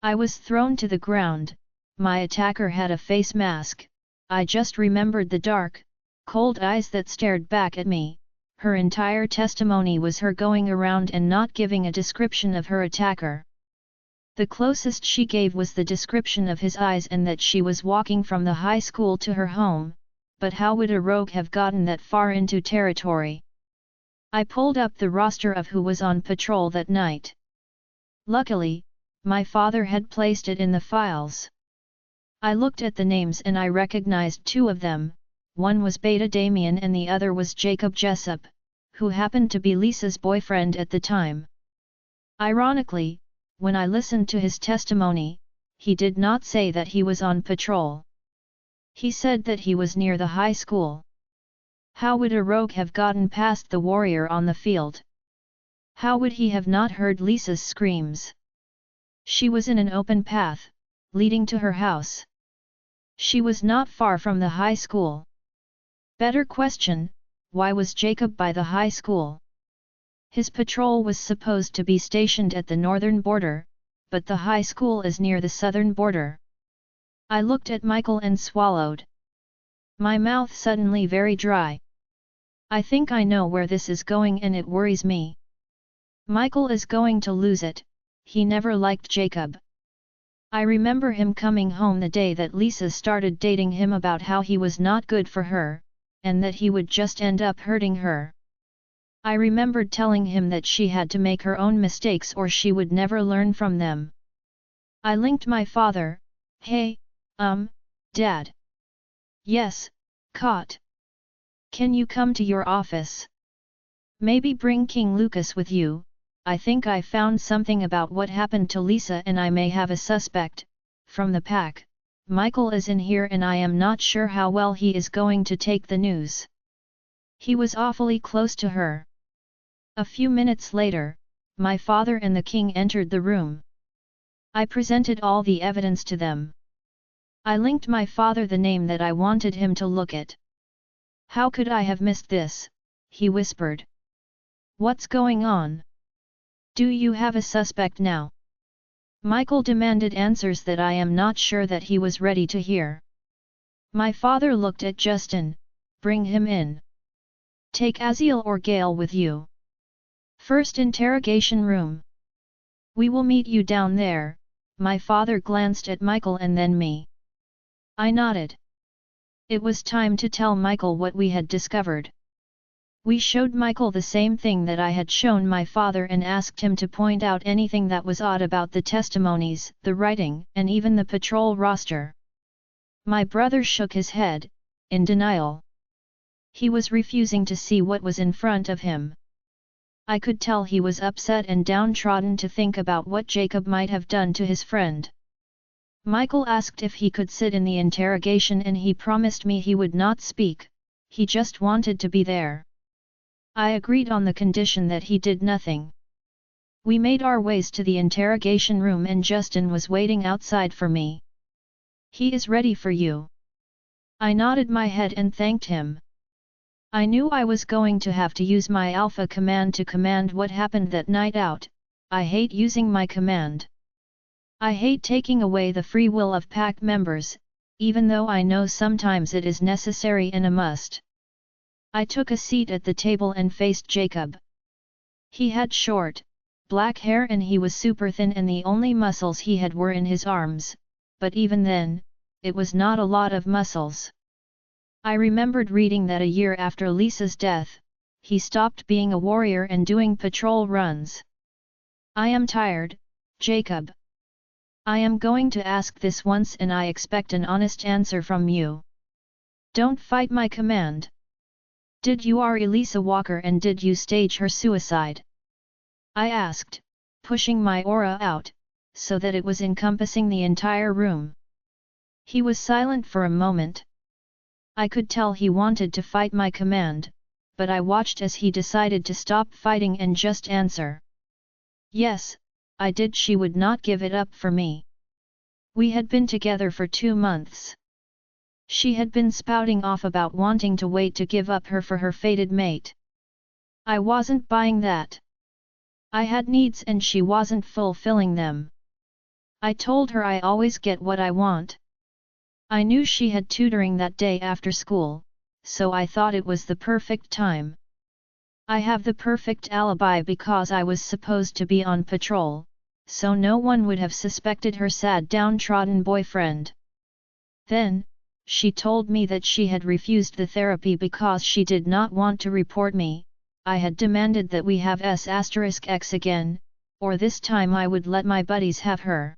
I was thrown to the ground. My attacker had a face mask. I just remembered the dark, cold eyes that stared back at me. Her entire testimony was her going around and not giving a description of her attacker. The closest she gave was the description of his eyes and that she was walking from the high school to her home, but how would a rogue have gotten that far into territory? I pulled up the roster of who was on patrol that night. Luckily, my father had placed it in the files. I looked at the names and I recognized two of them, one was Beta Damien and the other was Jacob Jessup, who happened to be Lisa's boyfriend at the time. Ironically, when I listened to his testimony, he did not say that he was on patrol. He said that he was near the high school. How would a rogue have gotten past the warrior on the field? How would he have not heard Lisa's screams? She was in an open path, leading to her house. She was not far from the high school. Better question, why was Jacob by the high school? His patrol was supposed to be stationed at the northern border, but the high school is near the southern border. I looked at Michael and swallowed. My mouth suddenly very dry. I think I know where this is going and it worries me. Michael is going to lose it, he never liked Jacob. I remember him coming home the day that Lisa started dating him about how he was not good for her, and that he would just end up hurting her. I remembered telling him that she had to make her own mistakes or she would never learn from them. I linked my father. Hey, Dad. Yes, caught. Can you come to your office? Maybe bring King Lucas with you. I think I found something about what happened to Lisa and I may have a suspect. From the pack, Michael is in here and I am not sure how well he is going to take the news. He was awfully close to her. A few minutes later, my father and the king entered the room. I presented all the evidence to them. I linked my father the name that I wanted him to look at. How could I have missed this? He whispered. What's going on? Do you have a suspect now? Michael demanded answers that I am not sure that he was ready to hear. My father looked at Justin. Bring him in. Take Aziel or Gale with you. First interrogation room. We will meet you down there. My father glanced at Michael and then me. I nodded. It was time to tell Michael what we had discovered. We showed Michael the same thing that I had shown my father and asked him to point out anything that was odd about the testimonies, the writing, and even the patrol roster. My brother shook his head, in denial. He was refusing to see what was in front of him. I could tell he was upset and downtrodden to think about what Jacob might have done to his friend. Michael asked if he could sit in the interrogation and he promised me he would not speak, he just wanted to be there. I agreed on the condition that he did nothing. We made our ways to the interrogation room and Justin was waiting outside for me. He is ready for you. I nodded my head and thanked him. I knew I was going to have to use my alpha command to command what happened that night out. I hate using my command. I hate taking away the free will of pack members, even though I know sometimes it is necessary and a must. I took a seat at the table and faced Jacob. He had short, black hair and he was super thin and the only muscles he had were in his arms, but even then, it was not a lot of muscles. I remembered reading that a year after Lisa's death, he stopped being a warrior and doing patrol runs. I am tired, Jacob. I am going to ask this once and I expect an honest answer from you. Don't fight my command. Did you are Elisa Walker and did you stage her suicide? I asked, pushing my aura out, so that it was encompassing the entire room. He was silent for a moment. I could tell he wanted to fight my command, but I watched as he decided to stop fighting and just answer. Yes, I did. She would not give it up for me. We had been together for 2 months. She had been spouting off about wanting to wait to give up her for her fated mate. I wasn't buying that. I had needs and she wasn't fulfilling them. I told her I always get what I want. I knew she had tutoring that day after school, so I thought it was the perfect time. I have the perfect alibi because I was supposed to be on patrol, so no one would have suspected her sad downtrodden boyfriend. Then, she told me that she had refused the therapy because she did not want to report me. I had demanded that we have S*X again, or this time I would let my buddies have her.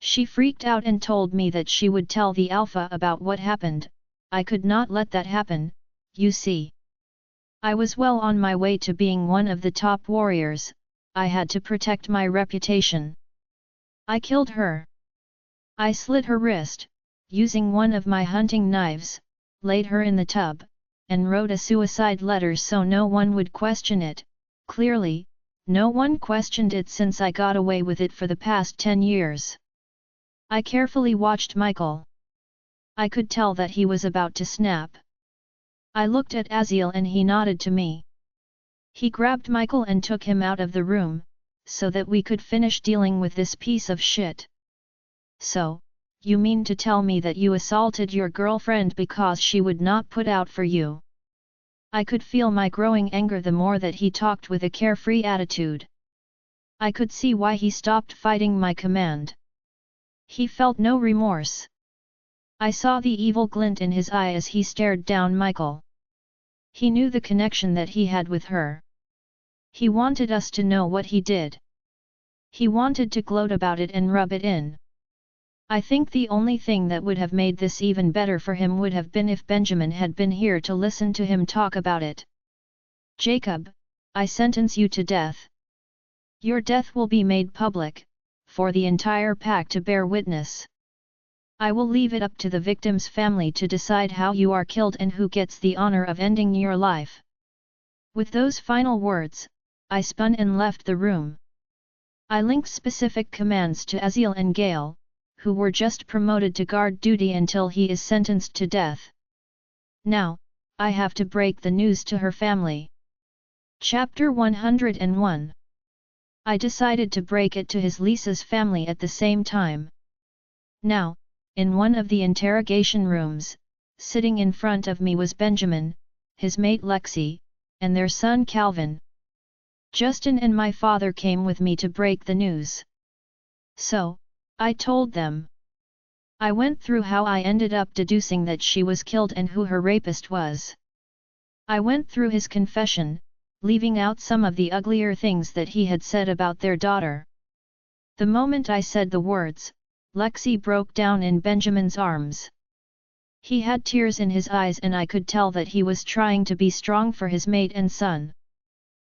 She freaked out and told me that she would tell the Alpha about what happened. I could not let that happen, you see. I was well on my way to being one of the top warriors. I had to protect my reputation. I killed her. I slit her wrist, using one of my hunting knives, laid her in the tub, and wrote a suicide letter so no one would question it. Clearly, no one questioned it since I got away with it for the past 10 years. I carefully watched Michael. I could tell that he was about to snap. I looked at Aziel and he nodded to me. He grabbed Michael and took him out of the room, so that we could finish dealing with this piece of shit. So, you mean to tell me that you assaulted your girlfriend because she would not put out for you? I could feel my growing anger the more that he talked with a carefree attitude. I could see why he stopped fighting my command. He felt no remorse. I saw the evil glint in his eye as he stared down Michael. He knew the connection that he had with her. He wanted us to know what he did. He wanted to gloat about it and rub it in. I think the only thing that would have made this even better for him would have been if Benjamin had been here to listen to him talk about it. Jacob, I sentence you to death. Your death will be made public, for the entire pack to bear witness. I will leave it up to the victim's family to decide how you are killed and who gets the honor of ending your life. With those final words, I spun and left the room. I linked specific commands to Aziel and Gale, who were just promoted to guard duty until he is sentenced to death. Now, I have to break the news to her family. Chapter 101. I decided to break it to his Lisa's family at the same time. Now, in one of the interrogation rooms, sitting in front of me was Benjamin, his mate Lexi, and their son Calvin. Justin and my father came with me to break the news. So, I told them. I went through how I ended up deducing that she was killed and who her rapist was. I went through his confession, leaving out some of the uglier things that he had said about their daughter. The moment I said the words, Lexi broke down in Benjamin's arms. He had tears in his eyes and I could tell that he was trying to be strong for his mate and son.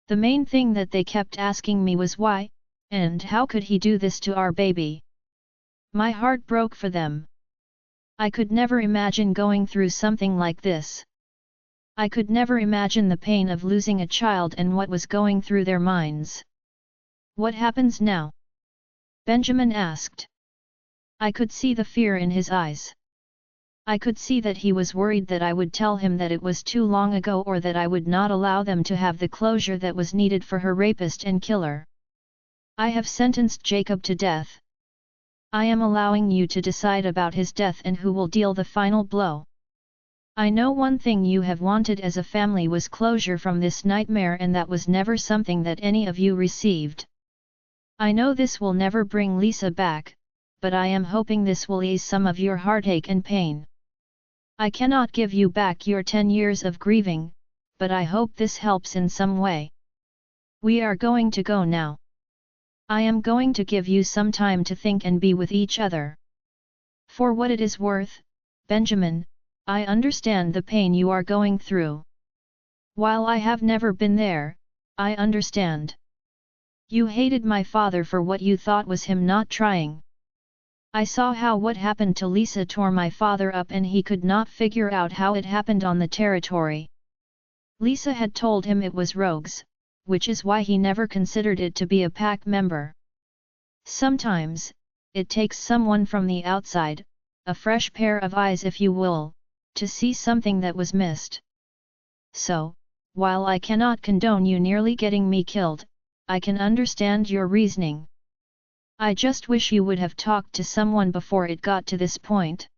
The main thing that they kept asking me was why, and how could he do this to our baby? My heart broke for them. I could never imagine going through something like this. I could never imagine the pain of losing a child and what was going through their minds. What happens now? Benjamin asked. I could see the fear in his eyes. I could see that he was worried that I would tell him that it was too long ago or that I would not allow them to have the closure that was needed for her rapist and killer. I have sentenced Jacob to death. I am allowing you to decide about his death and who will deal the final blow. I know one thing you have wanted as a family was closure from this nightmare, and that was never something that any of you received. I know this will never bring Lisa back, but I am hoping this will ease some of your heartache and pain. I cannot give you back your 10 years of grieving, but I hope this helps in some way. We are going to go now. I am going to give you some time to think and be with each other. For what it is worth, Benjamin, I understand the pain you are going through. While I have never been there, I understand. You hated my father for what you thought was him not trying. I saw how what happened to Lisa tore my father up and he could not figure out how it happened on the territory. Lisa had told him it was rogues, which is why he never considered it to be a pack member. Sometimes, it takes someone from the outside, a fresh pair of eyes if you will, to see something that was missed. So, while I cannot condone you nearly getting me killed, I can understand your reasoning. I just wish you would have talked to someone before it got to this point.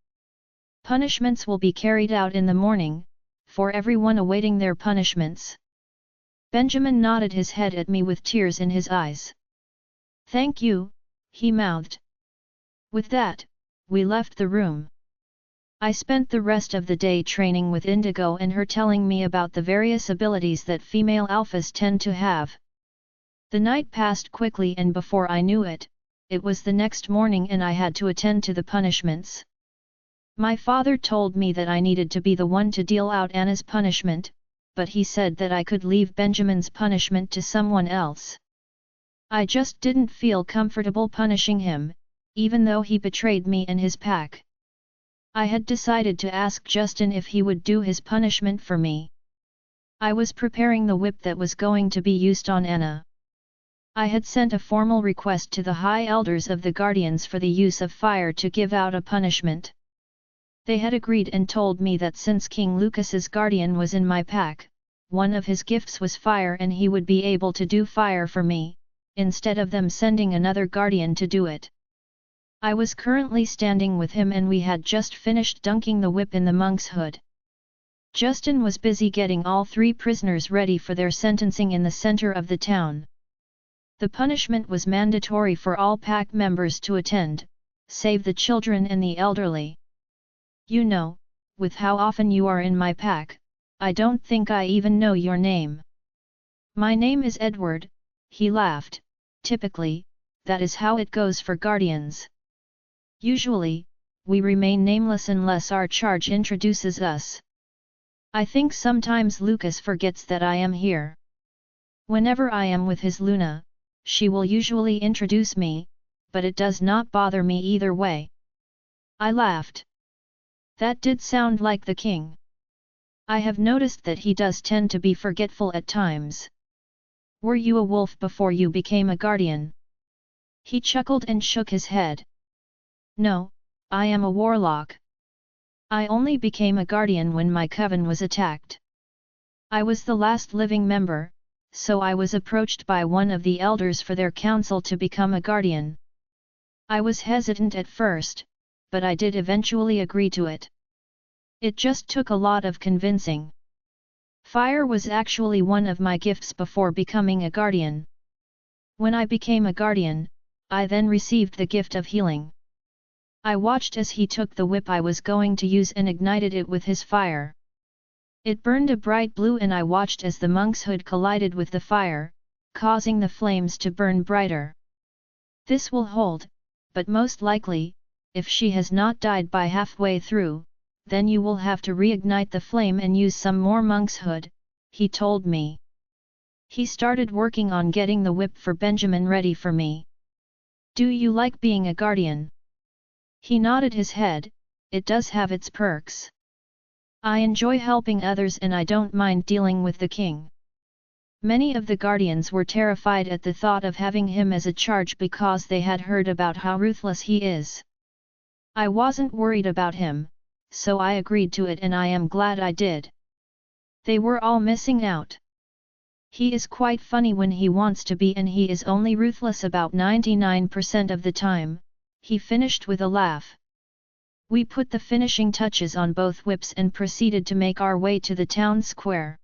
Punishments will be carried out in the morning, for everyone awaiting their punishments. Benjamin nodded his head at me with tears in his eyes. Thank you, he mouthed. With that, we left the room. I spent the rest of the day training with Indigo and her telling me about the various abilities that female alphas tend to have. The night passed quickly and before I knew it, it was the next morning and I had to attend to the punishments. My father told me that I needed to be the one to deal out Anna's punishment, but he said that I could leave Benjamin's punishment to someone else. I just didn't feel comfortable punishing him, even though he betrayed me and his pack. I had decided to ask Justin if he would do his punishment for me. I was preparing the whip that was going to be used on Anna. I had sent a formal request to the High Elders of the Guardians for the use of fire to give out a punishment. They had agreed and told me that since King Lucas's guardian was in my pack, one of his gifts was fire and he would be able to do fire for me, instead of them sending another guardian to do it. I was currently standing with him and we had just finished dunking the whip in the monk's hood. Justin was busy getting all 3 prisoners ready for their sentencing in the center of the town. The punishment was mandatory for all pack members to attend, save the children and the elderly. You know, with how often you are in my pack, I don't think I even know your name. My name is Edward, he laughed. Typically, that is how it goes for guardians. Usually, we remain nameless unless our charge introduces us. I think sometimes Lucas forgets that I am here. Whenever I am with his Luna, she will usually introduce me, but it does not bother me either way. I laughed. That did sound like the king. I have noticed that he does tend to be forgetful at times. Were you a wolf before you became a guardian? He chuckled and shook his head. No, I am a warlock. I only became a guardian when my coven was attacked. I was the last living member, so I was approached by one of the elders for their council to become a guardian. I was hesitant at first, but I did eventually agree to it. It just took a lot of convincing. Fire was actually one of my gifts before becoming a guardian. When I became a guardian, I then received the gift of healing. I watched as he took the whip I was going to use and ignited it with his fire. It burned a bright blue and I watched as the monk's hood collided with the fire, causing the flames to burn brighter. This will hold, but most likely, if she has not died by halfway through, then you will have to reignite the flame and use some more monk's hood, he told me. He started working on getting the whip for Benjamin ready for me. Do you like being a guardian? He nodded his head. It does have its perks. I enjoy helping others and I don't mind dealing with the king. Many of the guardians were terrified at the thought of having him as a charge because they had heard about how ruthless he is. I wasn't worried about him, so I agreed to it and I am glad I did. They were all missing out. He is quite funny when he wants to be and he is only ruthless about 99% of the time, he finished with a laugh. We put the finishing touches on both whips and proceeded to make our way to the town square.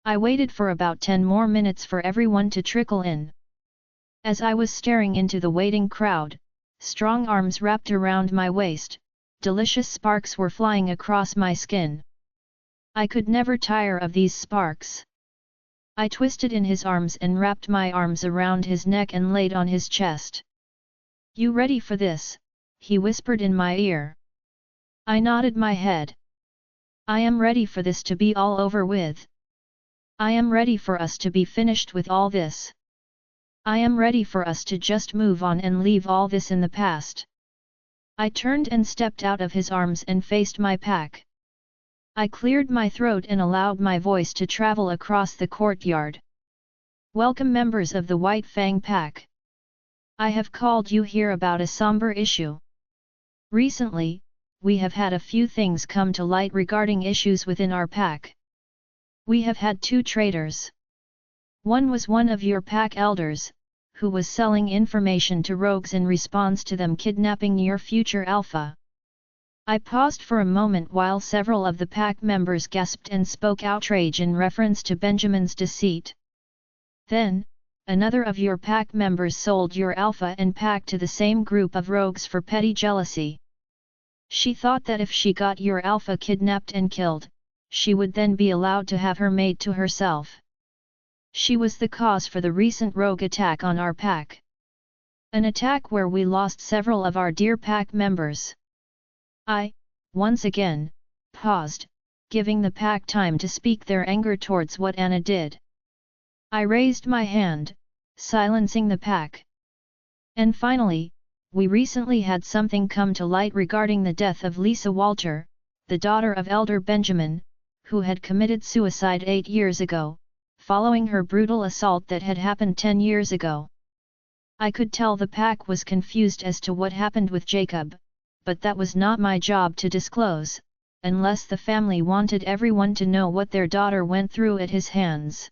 I waited for about 10 more minutes for everyone to trickle in. As I was staring into the waiting crowd, strong arms wrapped around my waist, delicious sparks were flying across my skin. I could never tire of these sparks. I twisted in his arms and wrapped my arms around his neck and laid on his chest. You ready for this? He whispered in my ear. I nodded my head. I am ready for this to be all over with. I am ready for us to be finished with all this. I am ready for us to just move on and leave all this in the past. I turned and stepped out of his arms and faced my pack. I cleared my throat and allowed my voice to travel across the courtyard. Welcome members of the White Fang Pack. I have called you here about a somber issue. Recently, we have had a few things come to light regarding issues within our pack. We have had 2 traitors. One was one of your pack elders, who was selling information to rogues in response to them kidnapping your future alpha. I paused for a moment while several of the pack members gasped and spoke outrage in reference to Benjamin's deceit. Then, another of your pack members sold your alpha and pack to the same group of rogues for petty jealousy. She thought that if she got your alpha kidnapped and killed, she would then be allowed to have her made to herself. She was the cause for the recent rogue attack on our pack. An attack where we lost several of our dear pack members. I, once again, paused, giving the pack time to speak their anger towards what Anna did. I raised my hand, silencing the pack. And finally, we recently had something come to light regarding the death of Lisa Walter, the daughter of Elder Benjamin, who had committed suicide 8 years ago, following her brutal assault that had happened 10 years ago. I could tell the pack was confused as to what happened with Jacob, but that was not my job to disclose, unless the family wanted everyone to know what their daughter went through at his hands.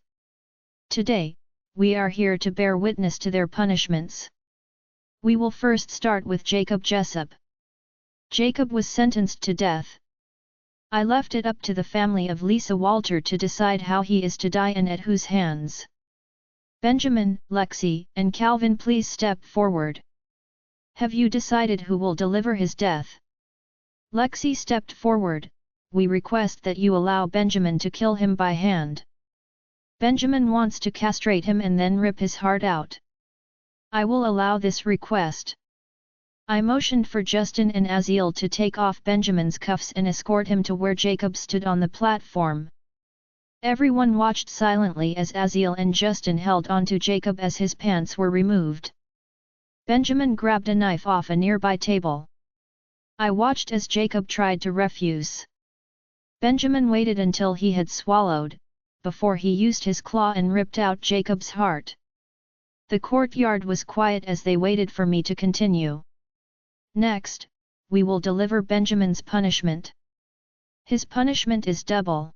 Today, we are here to bear witness to their punishments. We will first start with Jacob Jessup. Jacob was sentenced to death. I left it up to the family of Lisa Walter to decide how he is to die and at whose hands. Benjamin, Lexi, and Calvin, please step forward. Have you decided who will deliver his death? Lexi stepped forward. We request that you allow Benjamin to kill him by hand. Benjamin wants to castrate him and then rip his heart out. I will allow this request. I motioned for Justin and Aziel to take off Benjamin's cuffs and escort him to where Jacob stood on the platform. Everyone watched silently as Aziel and Justin held onto Jacob as his pants were removed. Benjamin grabbed a knife off a nearby table. I watched as Jacob tried to refuse. Benjamin waited until he had swallowed, before he used his claw and ripped out Jacob's heart. The courtyard was quiet as they waited for me to continue. Next, we will deliver Benjamin's punishment. His punishment is double.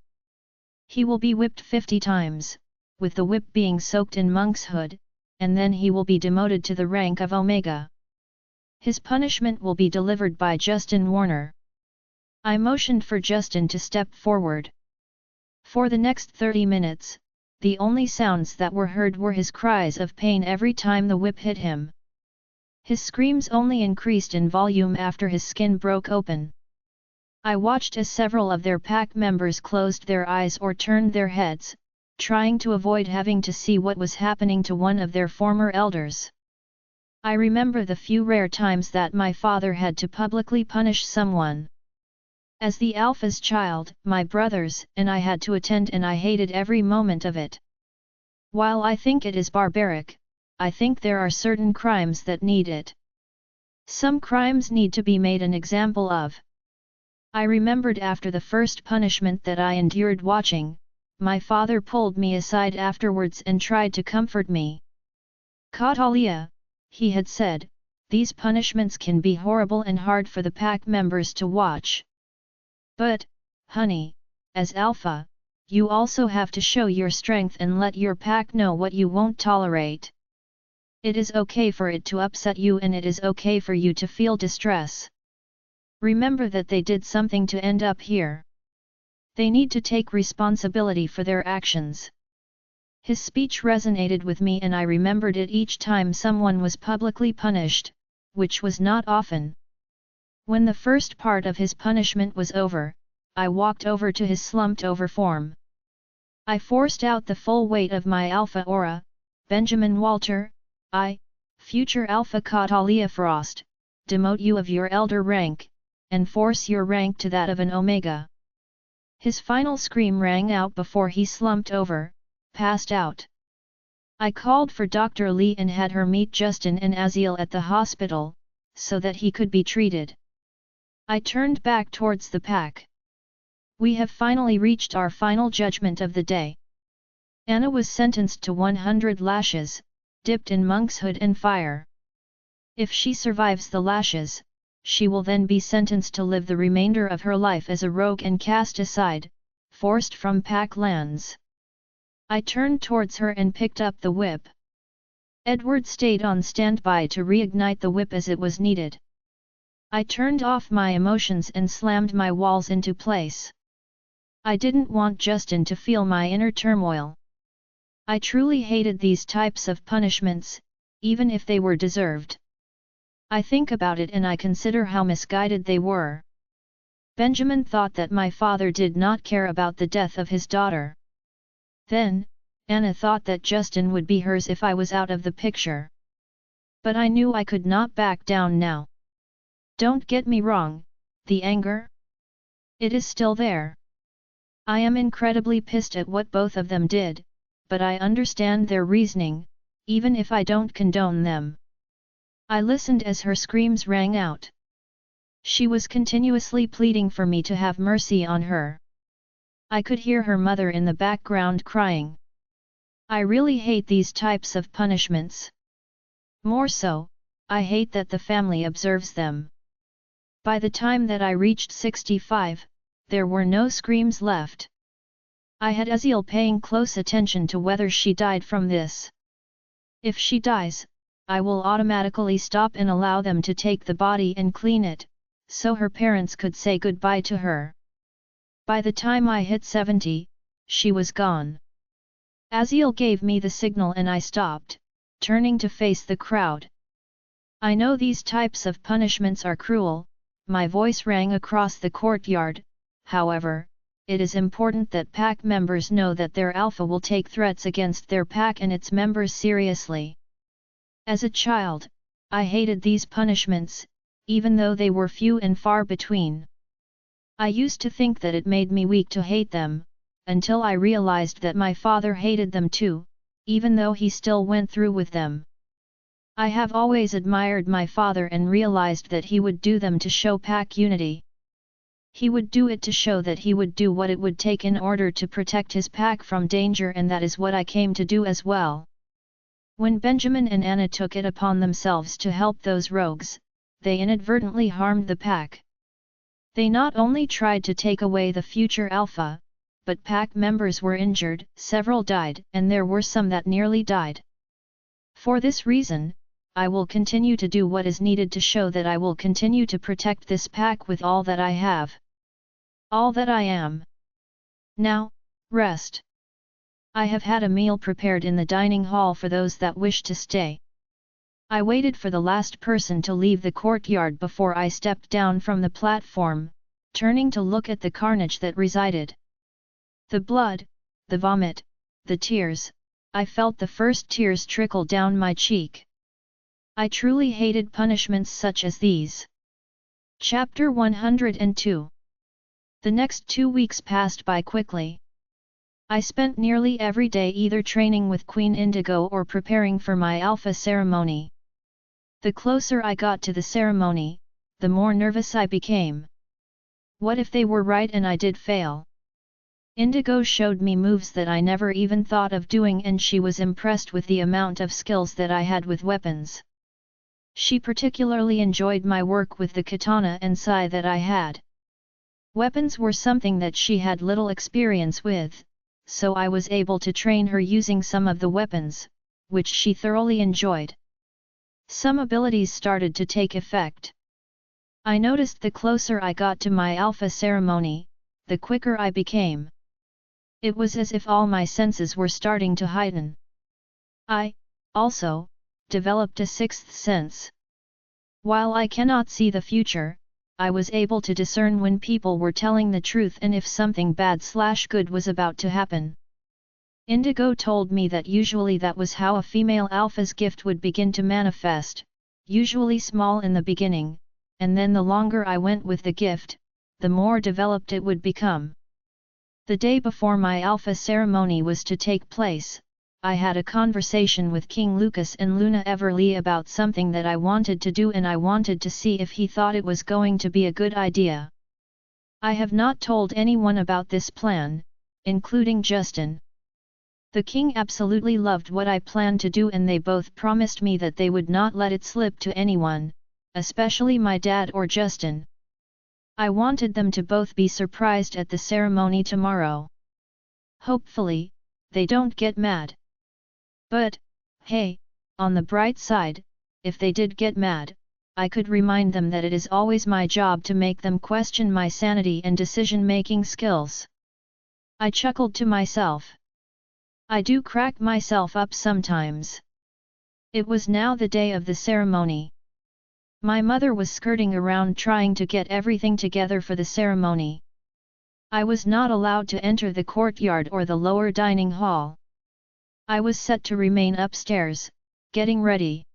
He will be whipped 50 times, with the whip being soaked in monkshood, and then he will be demoted to the rank of Omega. His punishment will be delivered by Justin Warner. I motioned for Justin to step forward. For the next 30 minutes, the only sounds that were heard were his cries of pain every time the whip hit him. His screams only increased in volume after his skin broke open. I watched as several of their pack members closed their eyes or turned their heads, trying to avoid having to see what was happening to one of their former elders. I remember the few rare times that my father had to publicly punish someone. As the Alpha's child, my brothers and I had to attend, and I hated every moment of it. While I think it is barbaric, I think there are certain crimes that need it. Some crimes need to be made an example of. I remembered after the first punishment that I endured watching, my father pulled me aside afterwards and tried to comfort me. Catalia, he had said, these punishments can be horrible and hard for the pack members to watch. But, honey, as Alpha, you also have to show your strength and let your pack know what you won't tolerate. It is okay for it to upset you, and it is okay for you to feel distress. Remember that they did something to end up here. They need to take responsibility for their actions. His speech resonated with me, and I remembered it each time someone was publicly punished, which was not often. When the first part of his punishment was over, I walked over to his slumped-over form. I forced out the full weight of my Alpha aura. Benjamin Walter, I, future Alpha Catalia Frost, demote you of your elder rank, and force your rank to that of an Omega. His final scream rang out before he slumped over, passed out. I called for Dr. Lee and had her meet Justin and Aziel at the hospital, so that he could be treated. I turned back towards the pack. We have finally reached our final judgment of the day. Anna was sentenced to 100 lashes, dipped in monkshood and fire. If she survives the lashes, she will then be sentenced to live the remainder of her life as a rogue and cast aside, forced from pack lands. I turned towards her and picked up the whip. Edward stayed on standby to reignite the whip as it was needed. I turned off my emotions and slammed my walls into place. I didn't want Justin to feel my inner turmoil. I truly hated these types of punishments, even if they were deserved. I think about it and I consider how misguided they were. Benjamin thought that my father did not care about the death of his daughter. Then, Anna thought that Justin would be hers if I was out of the picture. But I knew I could not back down now. Don't get me wrong, the anger? It is still there. I am incredibly pissed at what both of them did, but I understand their reasoning, even if I don't condone them. I listened as her screams rang out. She was continuously pleading for me to have mercy on her. I could hear her mother in the background crying. I really hate these types of punishments. More so, I hate that the family observes them. By the time that I reached 65, there were no screams left. I had Aziel paying close attention to whether she died from this. If she dies, I will automatically stop and allow them to take the body and clean it, so her parents could say goodbye to her. By the time I hit 70, she was gone. Aziel gave me the signal and I stopped, turning to face the crowd. I know these types of punishments are cruel, my voice rang across the courtyard. However, it is important that pack members know that their alpha will take threats against their pack and its members seriously. As a child, I hated these punishments, even though they were few and far between. I used to think that it made me weak to hate them, until I realized that my father hated them too, even though he still went through with them. I have always admired my father and realized that he would do them to show pack unity. He would do it to show that he would do what it would take in order to protect his pack from danger, and that is what I came to do as well. When Benjamin and Anna took it upon themselves to help those rogues, they inadvertently harmed the pack. They not only tried to take away the future alpha, but pack members were injured, several died, and there were some that nearly died. For this reason, I will continue to do what is needed to show that I will continue to protect this pack with all that I have. All that I am. Now, rest. I have had a meal prepared in the dining hall for those that wish to stay. I waited for the last person to leave the courtyard before I stepped down from the platform, turning to look at the carnage that resided. The blood, the vomit, the tears, I felt the first tears trickle down my cheek. I truly hated punishments such as these. Chapter 102. The next 2 weeks passed by quickly. I spent nearly every day either training with Queen Indigo or preparing for my alpha ceremony. The closer I got to the ceremony, the more nervous I became. What if they were right and I did fail? Indigo showed me moves that I never even thought of doing, and she was impressed with the amount of skills that I had with weapons. She particularly enjoyed my work with the katana and sai that I had. Weapons were something that she had little experience with, so I was able to train her using some of the weapons, which she thoroughly enjoyed. Some abilities started to take effect. I noticed the closer I got to my alpha ceremony, the quicker I became. It was as if all my senses were starting to heighten. I, also, developed a sixth sense. While I cannot see the future, I was able to discern when people were telling the truth and if something bad/good was about to happen. Indigo told me that usually that was how a female alpha's gift would begin to manifest, usually small in the beginning, and then the longer I went with the gift, the more developed it would become. The day before my alpha ceremony was to take place, I had a conversation with King Lucas and Luna Everly about something that I wanted to do, and I wanted to see if he thought it was going to be a good idea. I have not told anyone about this plan, including Justin. The king absolutely loved what I planned to do, and they both promised me that they would not let it slip to anyone, especially my dad or Justin. I wanted them to both be surprised at the ceremony tomorrow. Hopefully, they don't get mad. But, hey, on the bright side, if they did get mad, I could remind them that it is always my job to make them question my sanity and decision-making skills. I chuckled to myself. I do crack myself up sometimes. It was now the day of the ceremony. My mother was skirting around trying to get everything together for the ceremony. I was not allowed to enter the courtyard or the lower dining hall. I was set to remain upstairs, getting ready.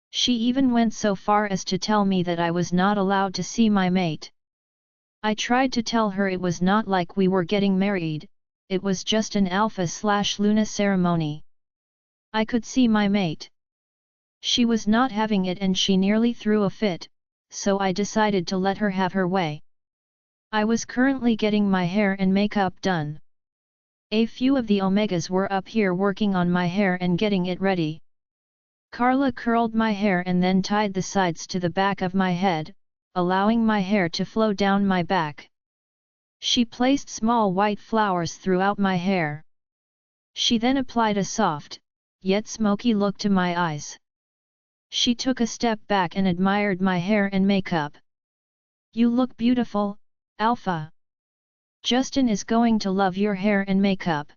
She even went so far as to tell me that I was not allowed to see my mate. I tried to tell her it was not like we were getting married, it was just an Alpha/Luna ceremony. I could see my mate. She was not having it and she nearly threw a fit, so I decided to let her have her way. I was currently getting my hair and makeup done. A few of the Omegas were up here working on my hair and getting it ready. Carla curled my hair and then tied the sides to the back of my head, allowing my hair to flow down my back. She placed small white flowers throughout my hair. She then applied a soft, yet smoky look to my eyes. She took a step back and admired my hair and makeup. "You look beautiful, Alpha. Justin is going to love your hair and makeup."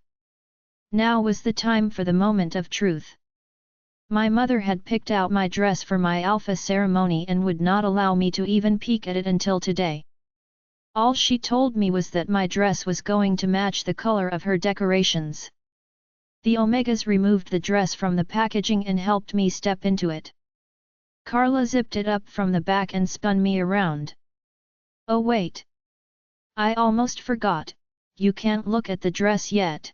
Now was the time for the moment of truth. My mother had picked out my dress for my Alpha ceremony and would not allow me to even peek at it until today. All she told me was that my dress was going to match the color of her decorations. The Omegas removed the dress from the packaging and helped me step into it. Carla zipped it up from the back and spun me around. "Oh wait! I almost forgot, you can't look at the dress yet."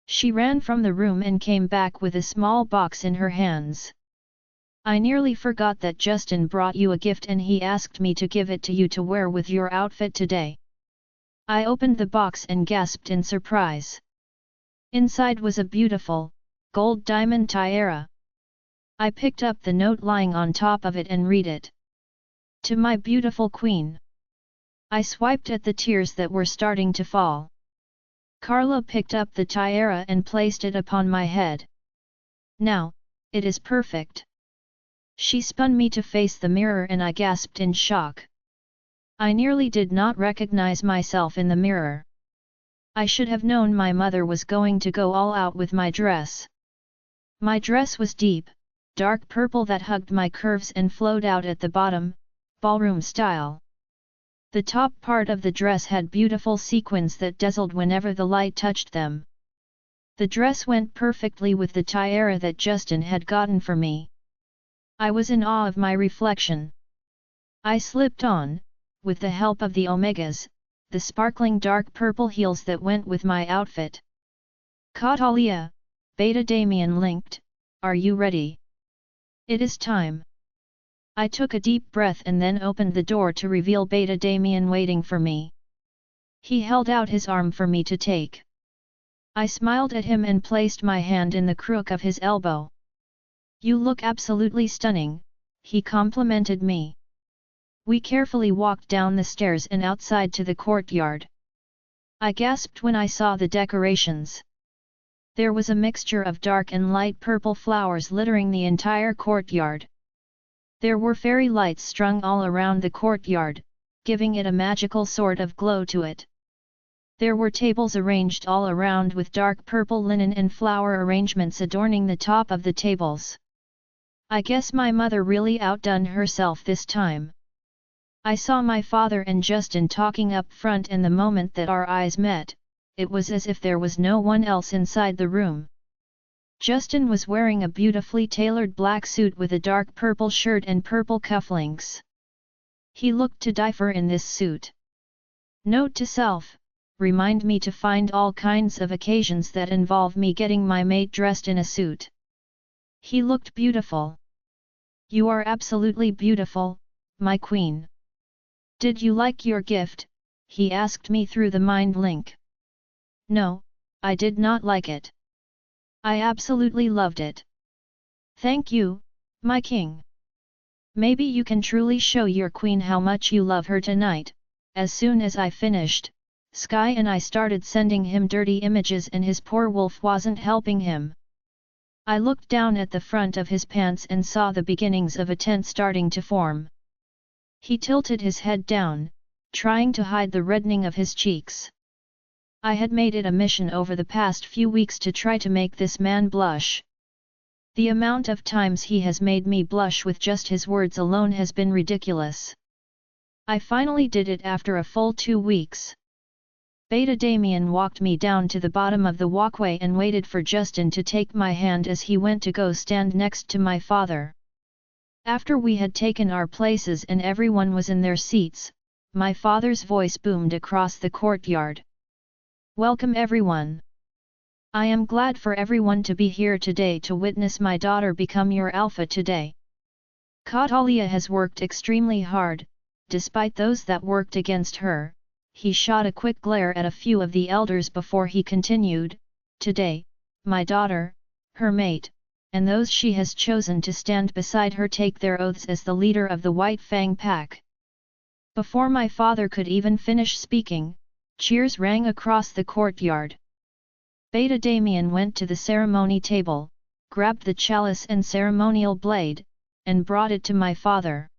She ran from the room and came back with a small box in her hands. "I nearly forgot that Justin brought you a gift and he asked me to give it to you to wear with your outfit today." I opened the box and gasped in surprise. Inside was a beautiful, gold diamond tiara. I picked up the note lying on top of it and read it. "To my beautiful queen." I swiped at the tears that were starting to fall. Carla picked up the tiara and placed it upon my head. "Now, it is perfect." She spun me to face the mirror and I gasped in shock. I nearly did not recognize myself in the mirror. I should have known my mother was going to go all out with my dress. My dress was deep, dark purple that hugged my curves and flowed out at the bottom, ballroom style. The top part of the dress had beautiful sequins that dazzled whenever the light touched them. The dress went perfectly with the tiara that Justin had gotten for me. I was in awe of my reflection. I slipped on, with the help of the Omegas, the sparkling dark purple heels that went with my outfit. "Catalia, Beta Damien linked, are you ready? It is time." I took a deep breath and then opened the door to reveal Beta Damien waiting for me. He held out his arm for me to take. I smiled at him and placed my hand in the crook of his elbow. "You look absolutely stunning," he complimented me. We carefully walked down the stairs and outside to the courtyard. I gasped when I saw the decorations. There was a mixture of dark and light purple flowers littering the entire courtyard. There were fairy lights strung all around the courtyard, giving it a magical sort of glow to it. There were tables arranged all around with dark purple linen and flower arrangements adorning the top of the tables. I guess my mother really outdone herself this time. I saw my father and Justin talking up front, and the moment that our eyes met, it was as if there was no one else inside the room. Justin was wearing a beautifully tailored black suit with a dark purple shirt and purple cufflinks. He looked to die for in this suit. Note to self: remind me to find all kinds of occasions that involve me getting my mate dressed in a suit. He looked beautiful. "You are absolutely beautiful, my queen. Did you like your gift?" he asked me through the mind link. "No, I did not like it. I absolutely loved it. Thank you, my king. Maybe you can truly show your queen how much you love her tonight." As soon as I finished, Sky and I started sending him dirty images and his poor wolf wasn't helping him. I looked down at the front of his pants and saw the beginnings of a tent starting to form. He tilted his head down, trying to hide the reddening of his cheeks. I had made it a mission over the past few weeks to try to make this man blush. The amount of times he has made me blush with just his words alone has been ridiculous. I finally did it after a full 2 weeks. Beta Damien walked me down to the bottom of the walkway and waited for Justin to take my hand as he went to go stand next to my father. After we had taken our places and everyone was in their seats, my father's voice boomed across the courtyard. "Welcome everyone. I am glad for everyone to be here today to witness my daughter become your alpha today. Catalia has worked extremely hard, despite those that worked against her." He shot a quick glare at a few of the elders before he continued, "Today, my daughter, her mate, and those she has chosen to stand beside her take their oaths as the leader of the White Fang Pack." Before my father could even finish speaking, cheers rang across the courtyard. Beta Damien went to the ceremony table, grabbed the chalice and ceremonial blade, and brought it to my father.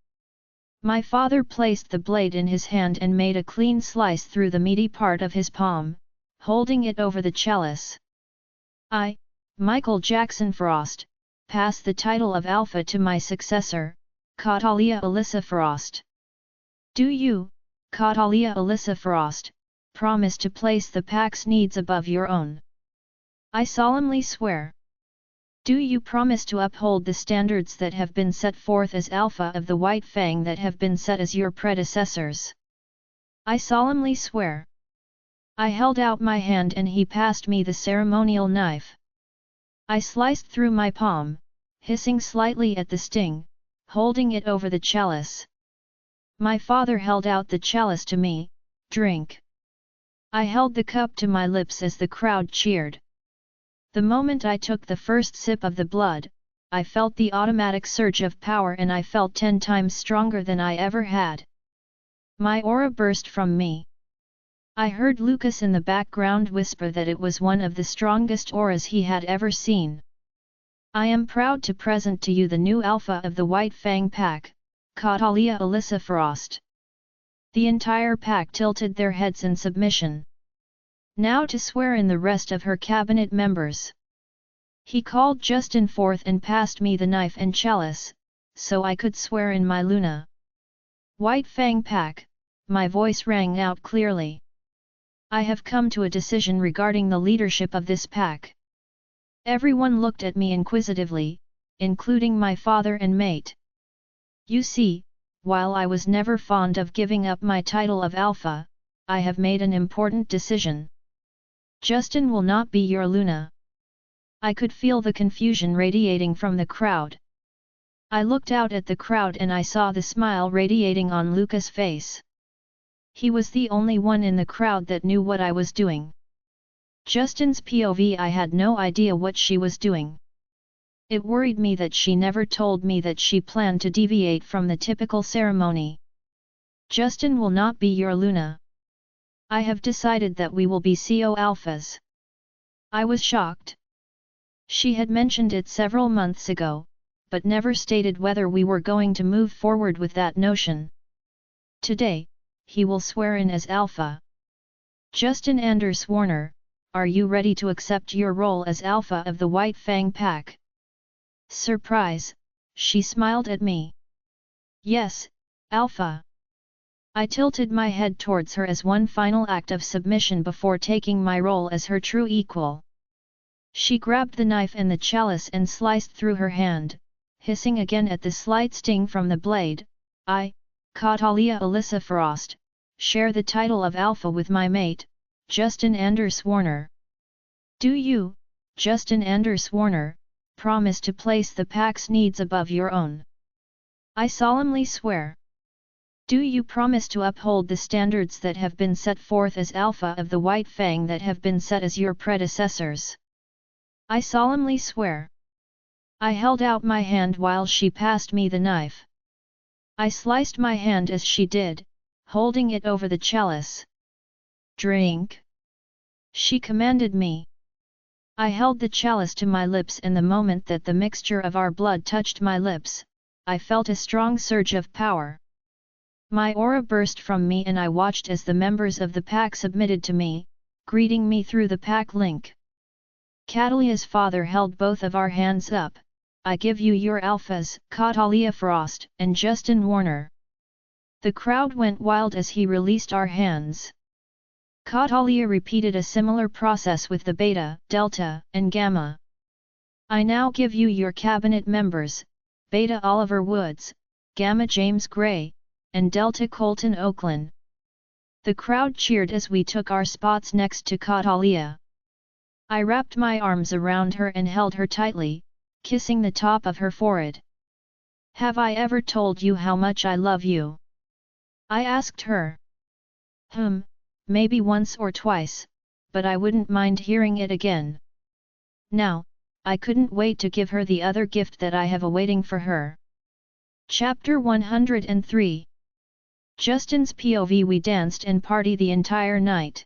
My father placed the blade in his hand and made a clean slice through the meaty part of his palm, holding it over the chalice. "I, Michael Jackson Frost, pass the title of Alpha to my successor, Catalia Alyssa Frost. Do you, Catalia Alyssa Frost, promise to place the pack's needs above your own? I solemnly swear. Do you promise to uphold the standards that have been set forth as Alpha of the White Fang that have been set as your predecessors? I solemnly swear." I held out my hand and he passed me the ceremonial knife. I sliced through my palm, hissing slightly at the sting, holding it over the chalice. My father held out the chalice to me. "Drink." I held the cup to my lips as the crowd cheered. The moment I took the first sip of the blood, I felt the automatic surge of power and I felt 10 times stronger than I ever had. My aura burst from me. I heard Lucas in the background whisper that it was one of the strongest auras he had ever seen. "I am proud to present to you the new Alpha of the White Fang Pack, Catalia Alyssa Frost." The entire pack tilted their heads in submission. "Now to swear in the rest of her cabinet members." He called Justin forth and passed me the knife and chalice, so I could swear in my Luna. "White Fang Pack," my voice rang out clearly. "I have come to a decision regarding the leadership of this pack." Everyone looked at me inquisitively, including my father and mate. You see, while I was never fond of giving up my title of Alpha, I have made an important decision. Justin will not be your Luna. I could feel the confusion radiating from the crowd. I looked out at the crowd and I saw the smile radiating on Lucas' face. He was the only one in the crowd that knew what I was doing. Justin's POV, I had no idea what she was doing. It worried me that she never told me that she planned to deviate from the typical ceremony. "Justin will not be your Luna. I have decided that we will be CO Alphas." I was shocked. She had mentioned it several months ago, but never stated whether we were going to move forward with that notion. Today, he will swear in as Alpha. "Justin Anders Warner, are you ready to accept your role as Alpha of the White Fang Pack?" Surprise, she smiled at me. "Yes, Alpha." I tilted my head towards her as one final act of submission before taking my role as her true equal. She grabbed the knife and the chalice and sliced through her hand, hissing again at the slight sting from the blade. "I, Catalia Alyssa Frost, share the title of Alpha with my mate, Justin Anders Warner. Do you, Justin Anders Warner, promise to place the pack's needs above your own?" "I solemnly swear." "Do you promise to uphold the standards that have been set forth as Alpha of the White Fang that have been set as your predecessors?" "I solemnly swear." I held out my hand while she passed me the knife. I sliced my hand as she did, holding it over the chalice. "Drink," she commanded me. I held the chalice to my lips and the moment that the mixture of our blood touched my lips, I felt a strong surge of power. My aura burst from me and I watched as the members of the pack submitted to me, greeting me through the pack link. Catalia's father held both of our hands up. I give you your alphas, Catalia Frost and Justin Warner. The crowd went wild as he released our hands. Catalia repeated a similar process with the Beta, Delta, and Gamma. I now give you your cabinet members, Beta Oliver Woods, Gamma James Gray, and Delta Colton Oakland. The crowd cheered as we took our spots next to Catalia. I wrapped my arms around her and held her tightly, kissing the top of her forehead. Have I ever told you how much I love you? I asked her. Maybe once or twice, but I wouldn't mind hearing it again. Now, I couldn't wait to give her the other gift that I have awaiting for her. Chapter 103. Justin's POV. We danced and partied the entire night.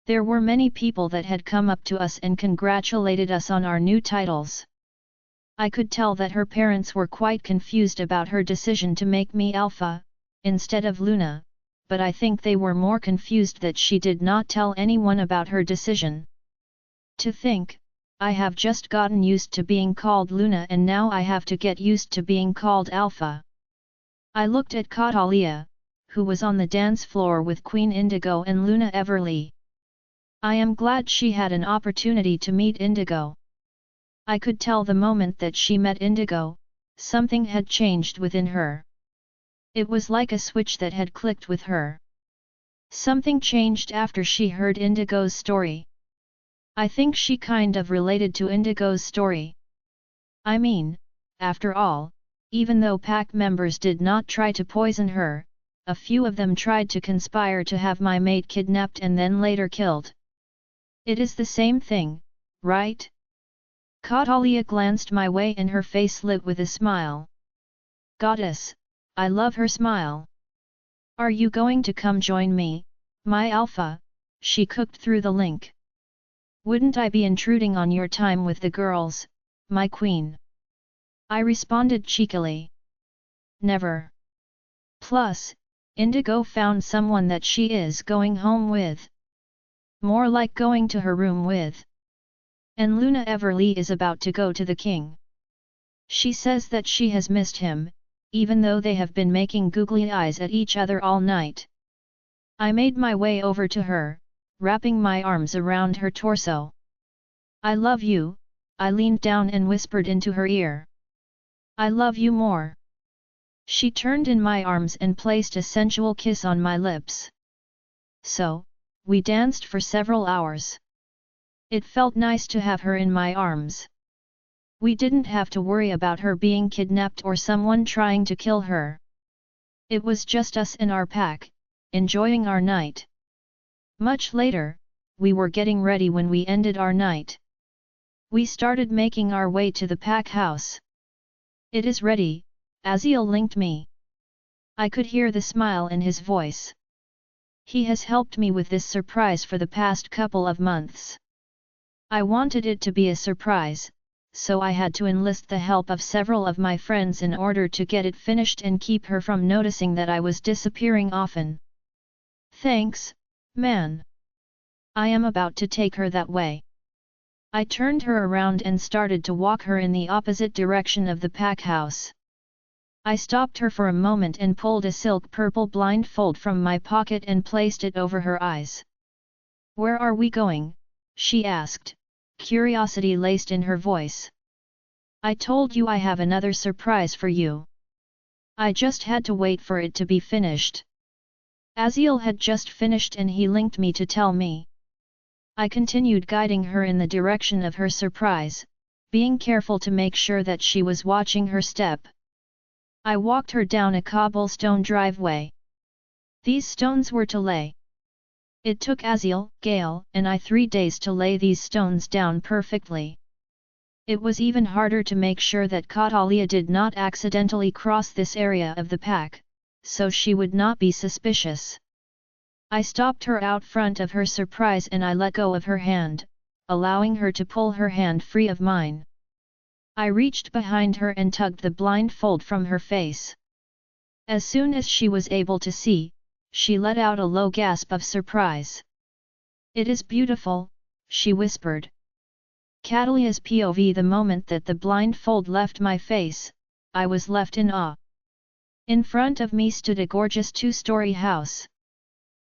There were many people that had come up to us and congratulated us on our new titles. I could tell that her parents were quite confused about her decision to make me Alpha, instead of Luna, but I think they were more confused that she did not tell anyone about her decision. To think, I have just gotten used to being called Luna and now I have to get used to being called Alpha. I looked at Catalia, who was on the dance floor with Queen Indigo and Luna Everly. I am glad she had an opportunity to meet Indigo. I could tell the moment that she met Indigo, something had changed within her. It was like a switch that had clicked with her. Something changed after she heard Indigo's story. I think she kind of related to Indigo's story. I mean, after all, even though pack members did not try to poison her, a few of them tried to conspire to have my mate kidnapped and then later killed. It is the same thing, right? Catalia glanced my way and her face lit with a smile. Goddess, I love her smile. Are you going to come join me, my Alpha? She cooked through the link. Wouldn't I be intruding on your time with the girls, my queen? I responded cheekily. Never. Plus, Indigo found someone that she is going home with. More like going to her room with. And Luna Everly is about to go to the king. She says that she has missed him, even though they have been making googly eyes at each other all night. I made my way over to her, wrapping my arms around her torso. I love you, I leaned down and whispered into her ear. I love you more. She turned in my arms and placed a sensual kiss on my lips. So, we danced for several hours. It felt nice to have her in my arms. We didn't have to worry about her being kidnapped or someone trying to kill her. It was just us and our pack, enjoying our night. Much later, we were getting ready when we ended our night. We started making our way to the pack house. It is ready, Aziel linked me. I could hear the smile in his voice. He has helped me with this surprise for the past couple of months. I wanted it to be a surprise, so I had to enlist the help of several of my friends in order to get it finished and keep her from noticing that I was disappearing often. Thanks, man. I am about to take her that way. I turned her around and started to walk her in the opposite direction of the pack house. I stopped her for a moment and pulled a silk purple blindfold from my pocket and placed it over her eyes. Where are we going? She asked, curiosity laced in her voice. I told you I have another surprise for you. I just had to wait for it to be finished. Aziel had just finished and he linked me to tell me. I continued guiding her in the direction of her surprise, being careful to make sure that she was watching her step. I walked her down a cobblestone driveway. These stones were to lay. It took Aziel, Gale, and I 3 days to lay these stones down perfectly. It was even harder to make sure that Catalia did not accidentally cross this area of the pack, so she would not be suspicious. I stopped her out front of her surprise and I let go of her hand, allowing her to pull her hand free of mine. I reached behind her and tugged the blindfold from her face. As soon as she was able to see, she let out a low gasp of surprise. It is beautiful, she whispered. Catalia's POV. The moment that the blindfold left my face, I was left in awe. In front of me stood a gorgeous two-story house.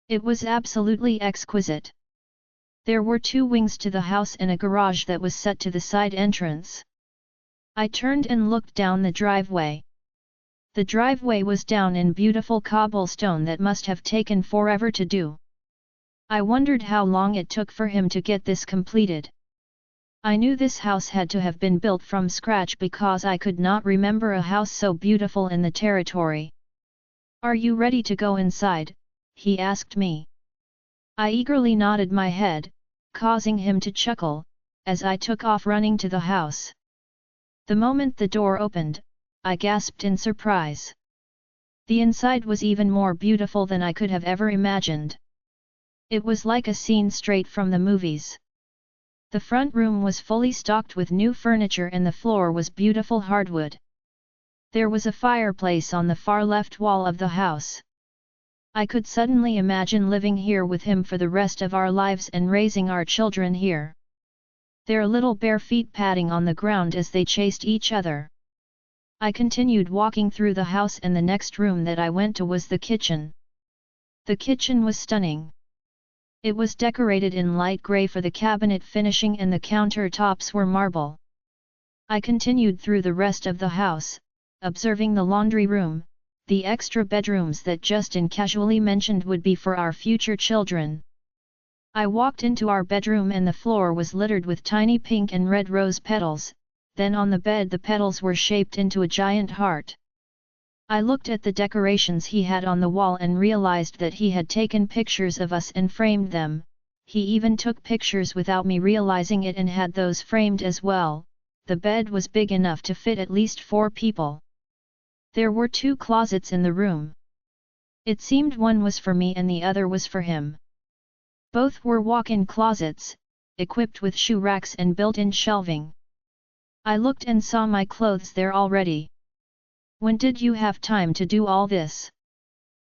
It was absolutely exquisite. There were 2 wings to the house and a garage that was set to the side entrance. I turned and looked down the driveway. The driveway was down in beautiful cobblestone that must have taken forever to do. I wondered how long it took for him to get this completed. I knew this house had to have been built from scratch because I could not remember a house so beautiful in the territory. "Are you ready to go inside?" he asked me. I eagerly nodded my head, causing him to chuckle, as I took off running to the house. The moment the door opened, I gasped in surprise. The inside was even more beautiful than I could have ever imagined. It was like a scene straight from the movies. The front room was fully stocked with new furniture and the floor was beautiful hardwood. There was a fireplace on the far left wall of the house. I could suddenly imagine living here with him for the rest of our lives and raising our children here. Their little bare feet padding on the ground as they chased each other. I continued walking through the house and the next room that I went to was the kitchen. The kitchen was stunning. It was decorated in light grey for the cabinet finishing and the countertops were marble. I continued through the rest of the house, observing the laundry room, the extra bedrooms that Justin casually mentioned would be for our future children. I walked into our bedroom and the floor was littered with tiny pink and red rose petals, then on the bed the petals were shaped into a giant heart. I looked at the decorations he had on the wall and realized that he had taken pictures of us and framed them. He even took pictures without me realizing it and had those framed as well. The bed was big enough to fit at least 4 people. There were 2 closets in the room. It seemed one was for me and the other was for him. Both were walk-in closets, equipped with shoe racks and built-in shelving. I looked and saw my clothes there already. "When did you have time to do all this?"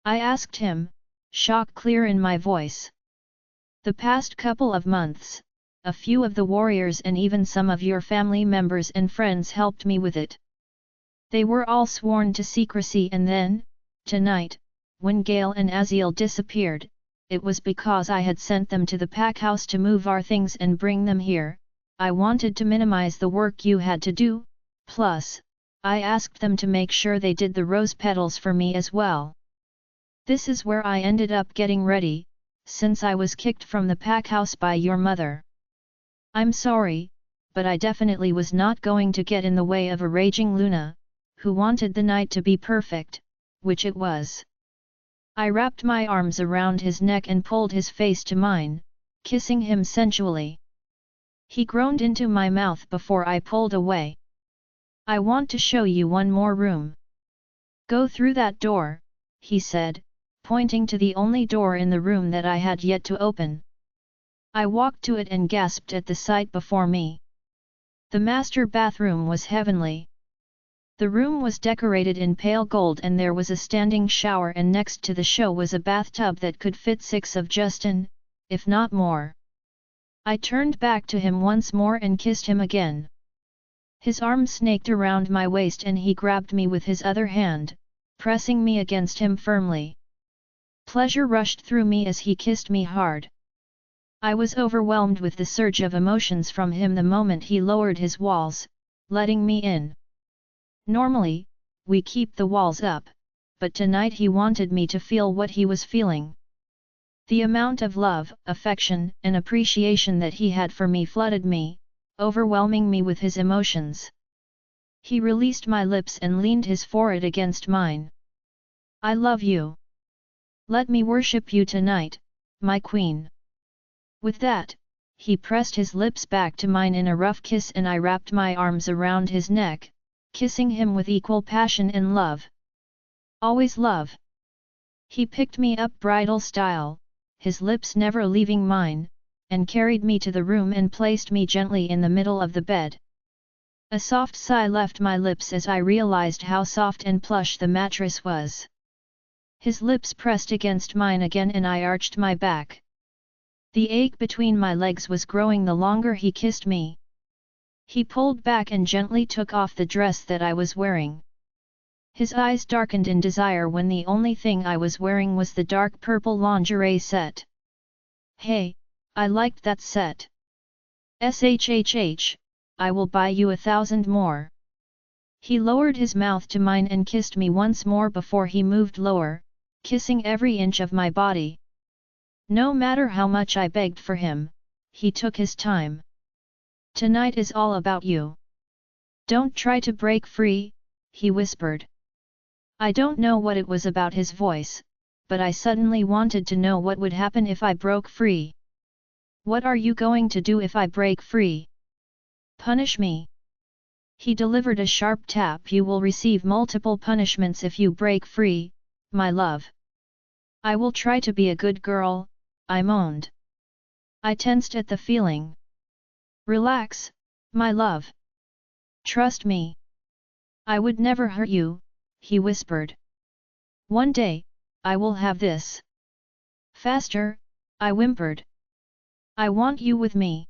I asked him, shock clear in my voice. "The past couple of months, a few of the warriors and even some of your family members and friends helped me with it. They were all sworn to secrecy and then, tonight, when Gale and Aziel disappeared, it was because I had sent them to the pack house to move our things and bring them here. I wanted to minimize the work you had to do, plus, I asked them to make sure they did the rose petals for me as well. This is where I ended up getting ready, since I was kicked from the pack house by your mother. I'm sorry, but I definitely was not going to get in the way of a raging Luna, who wanted the night to be perfect, which it was." I wrapped my arms around his neck and pulled his face to mine, kissing him sensually. He groaned into my mouth before I pulled away. "I want to show you one more room. Go through that door," he said, pointing to the only door in the room that I had yet to open. I walked to it and gasped at the sight before me. The master bathroom was heavenly. The room was decorated in pale gold and there was a standing shower and next to the show was a bathtub that could fit 6 of Justin, if not more. I turned back to him once more and kissed him again. His arm snaked around my waist and he grabbed me with his other hand, pressing me against him firmly. Pleasure rushed through me as he kissed me hard. I was overwhelmed with the surge of emotions from him the moment he lowered his walls, letting me in. Normally, we keep the walls up, but tonight he wanted me to feel what he was feeling. The amount of love, affection, and appreciation that he had for me flooded me, overwhelming me with his emotions. He released my lips and leaned his forehead against mine. "I love you. Let me worship you tonight, my queen." With that, he pressed his lips back to mine in a rough kiss and I wrapped my arms around his neck, kissing him with equal passion and love. Always love. He picked me up bridal style, his lips never leaving mine, and carried me to the room and placed me gently in the middle of the bed. A soft sigh left my lips as I realized how soft and plush the mattress was. His lips pressed against mine again and I arched my back. The ache between my legs was growing the longer he kissed me. He pulled back and gently took off the dress that I was wearing. His eyes darkened in desire when the only thing I was wearing was the dark purple lingerie set. Hey, I liked that set. SHHH, I will buy you 1,000 more. He lowered his mouth to mine and kissed me once more before he moved lower, kissing every inch of my body. No matter how much I begged for him, he took his time. Tonight is all about you. Don't try to break free, he whispered. I don't know what it was about his voice, but I suddenly wanted to know what would happen if I broke free. What are you going to do if I break free? Punish me. He delivered a sharp tap. You will receive multiple punishments if you break free, my love. I will try to be a good girl, I moaned. I tensed at the feeling. Relax, my love. Trust me. I would never hurt you, he whispered. One day, I will have this. Faster, I whimpered. I want you with me.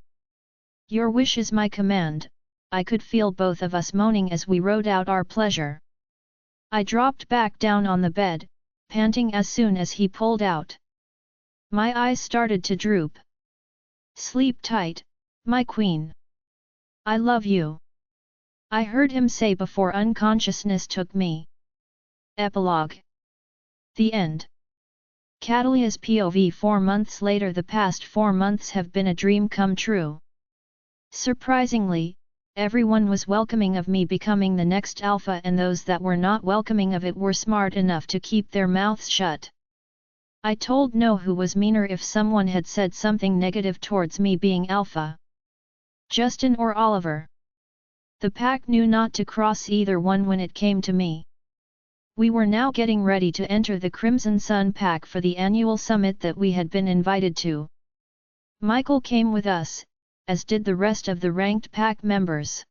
Your wish is my command. I could feel both of us moaning as we rode out our pleasure. I dropped back down on the bed, panting as soon as he pulled out. My eyes started to droop. Sleep tight, my queen. I love you. I heard him say before unconsciousness took me. Epilogue. The end. Catalia's POV. 4 months later. The past 4 months have been a dream come true. Surprisingly, everyone was welcoming of me becoming the next alpha, and those that were not welcoming of it were smart enough to keep their mouths shut. I told no who was meaner if someone had said something negative towards me being alpha. Justin or Oliver. The pack knew not to cross either one when it came to me. We were now getting ready to enter the Crimson Sun pack for the annual summit that we had been invited to. Michael came with us, as did the rest of the ranked pack members.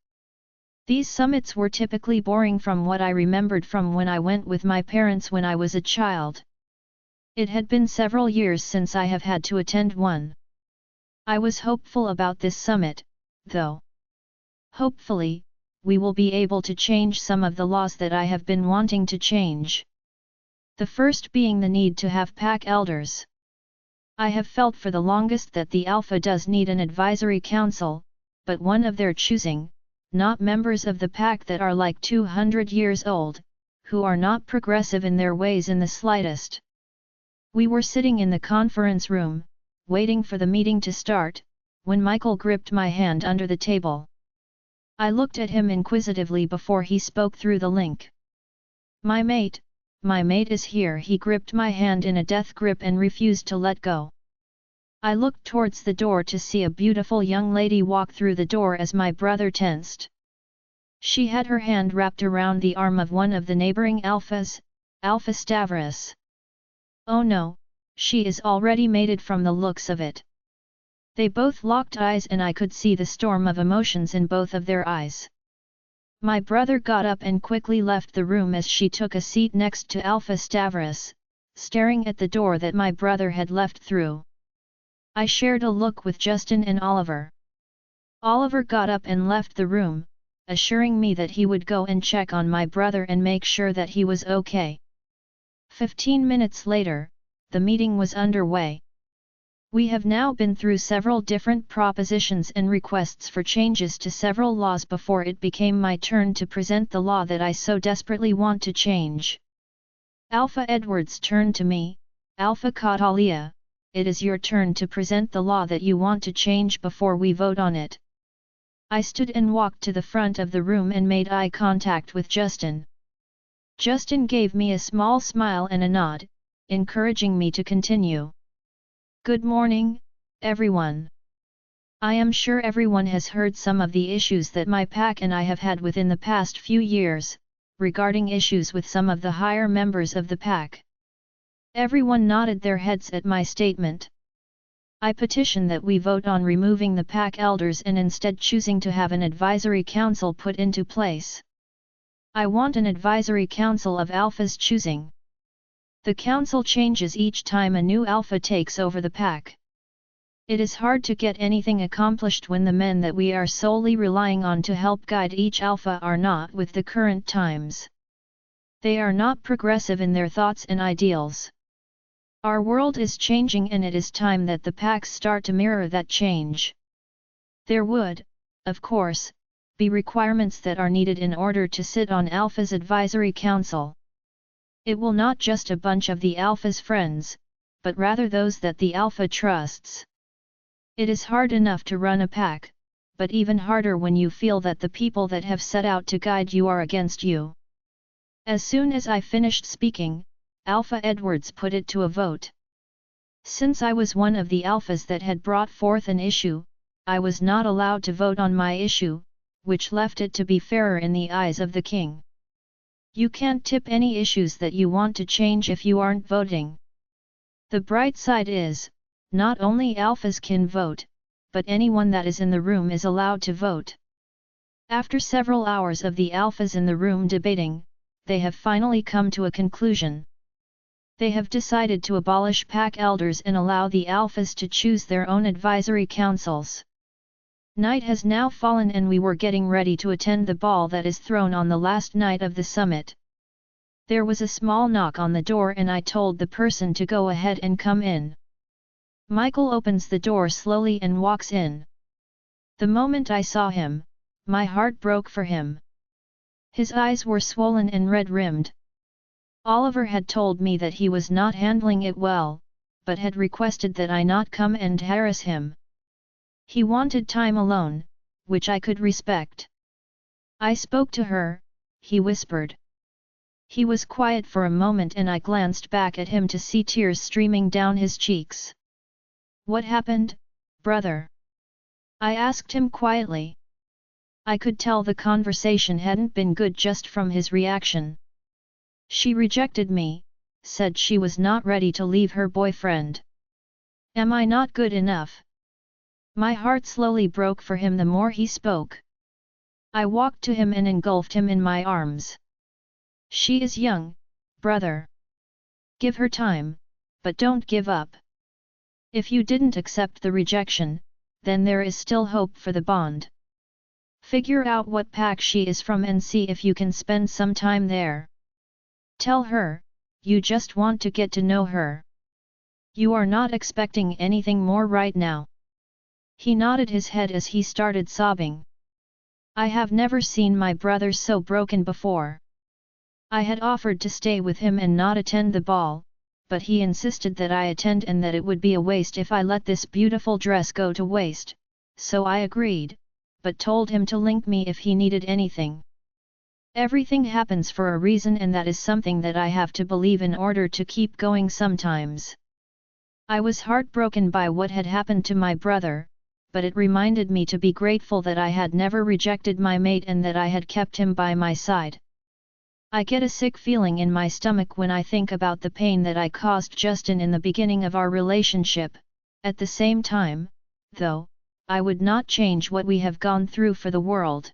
These summits were typically boring from what I remembered from when I went with my parents when I was a child. It had been several years since I have had to attend one. I was hopeful about this summit, though. Hopefully, we will be able to change some of the laws that I have been wanting to change. The first being the need to have pack elders. I have felt for the longest that the Alpha does need an advisory council, but one of their choosing, not members of the pack that are like 200 years old, who are not progressive in their ways in the slightest. We were sitting in the conference room, waiting for the meeting to start, when Michael gripped my hand under the table. I looked at him inquisitively before he spoke through the link. My mate is here. He gripped my hand in a death grip and refused to let go. I looked towards the door to see a beautiful young lady walk through the door as my brother tensed. She had her hand wrapped around the arm of one of the neighboring alphas, Alpha Stavros. Oh no, she is already mated from the looks of it. They both locked eyes and I could see the storm of emotions in both of their eyes. My brother got up and quickly left the room as she took a seat next to Alpha Stavros, staring at the door that my brother had left through. I shared a look with Justin and Oliver. Oliver got up and left the room, assuring me that he would go and check on my brother and make sure that he was okay. 15 minutes later, the meeting was underway. We have now been through several different propositions and requests for changes to several laws before it became my turn to present the law that I so desperately want to change. Alpha Edwards turned to me. Alpha Catalia, it is your turn to present the law that you want to change before we vote on it. I stood and walked to the front of the room and made eye contact with Justin. Justin gave me a small smile and a nod, encouraging me to continue. Good morning, everyone. I am sure everyone has heard some of the issues that my pack and I have had within the past few years, regarding issues with some of the higher members of the pack. Everyone nodded their heads at my statement. I petition that we vote on removing the pack elders and instead choosing to have an advisory council put into place. I want an advisory council of alphas choosing. The council changes each time a new alpha takes over the pack. It is hard to get anything accomplished when the men that we are solely relying on to help guide each alpha are not with the current times. They are not progressive in their thoughts and ideals. Our world is changing, and it is time that the packs start to mirror that change. There would, of course, be requirements that are needed in order to sit on Alpha's advisory council. It will not just a bunch of the Alpha's friends, but rather those that the Alpha trusts. It is hard enough to run a pack, but even harder when you feel that the people that have set out to guide you are against you. As soon as I finished speaking, Alpha Edwards put it to a vote. Since I was one of the Alphas that had brought forth an issue, I was not allowed to vote on my issue, which left it to be fairer in the eyes of the king. You can't tip any issues that you want to change if you aren't voting. The bright side is, not only Alphas can vote, but anyone that is in the room is allowed to vote. After several hours of the Alphas in the room debating, they have finally come to a conclusion. They have decided to abolish pack elders and allow the Alphas to choose their own advisory councils. Night has now fallen and we were getting ready to attend the ball that is thrown on the last night of the summit. There was a small knock on the door and I told the person to go ahead and come in. Michael opens the door slowly and walks in. The moment I saw him, my heart broke for him. His eyes were swollen and red-rimmed. Oliver had told me that he was not handling it well, but had requested that I not come and harass him. He wanted time alone, which I could respect. I spoke to her, he whispered. He was quiet for a moment and I glanced back at him to see tears streaming down his cheeks. What happened, brother? I asked him quietly. I could tell the conversation hadn't been good just from his reaction. She rejected me, said she was not ready to leave her boyfriend. Am I not good enough? My heart slowly broke for him the more he spoke. I walked to him and engulfed him in my arms. She is young, brother. Give her time, but don't give up. If you didn't accept the rejection, then there is still hope for the bond. Figure out what pack she is from and see if you can spend some time there. Tell her, you just want to get to know her. You are not expecting anything more right now. He nodded his head as he started sobbing. I have never seen my brother so broken before. I had offered to stay with him and not attend the ball, but he insisted that I attend and that it would be a waste if I let this beautiful dress go to waste, so I agreed, but told him to link me if he needed anything. Everything happens for a reason and that is something that I have to believe in order to keep going sometimes. I was heartbroken by what had happened to my brother, but it reminded me to be grateful that I had never rejected my mate and that I had kept him by my side. I get a sick feeling in my stomach when I think about the pain that I caused Justin in the beginning of our relationship. At the same time, though, I would not change what we have gone through for the world.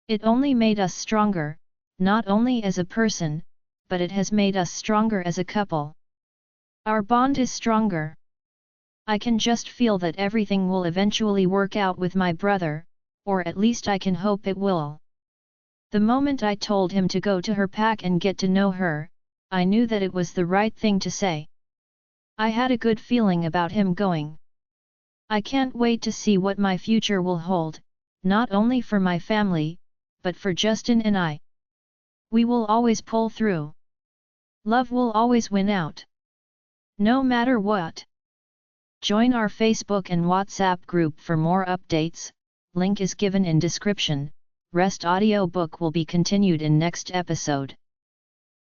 It only made us stronger, not only as a person, but it has made us stronger as a couple. Our bond is stronger. I can just feel that everything will eventually work out with my brother, or at least I can hope it will. The moment I told him to go to her pack and get to know her, I knew that it was the right thing to say. I had a good feeling about him going. I can't wait to see what my future will hold, not only for my family, but for Justin and I. We will always pull through. Love will always win out. No matter what. Join our Facebook and WhatsApp group for more updates, link is given in description. Rest audiobook will be continued in next episode.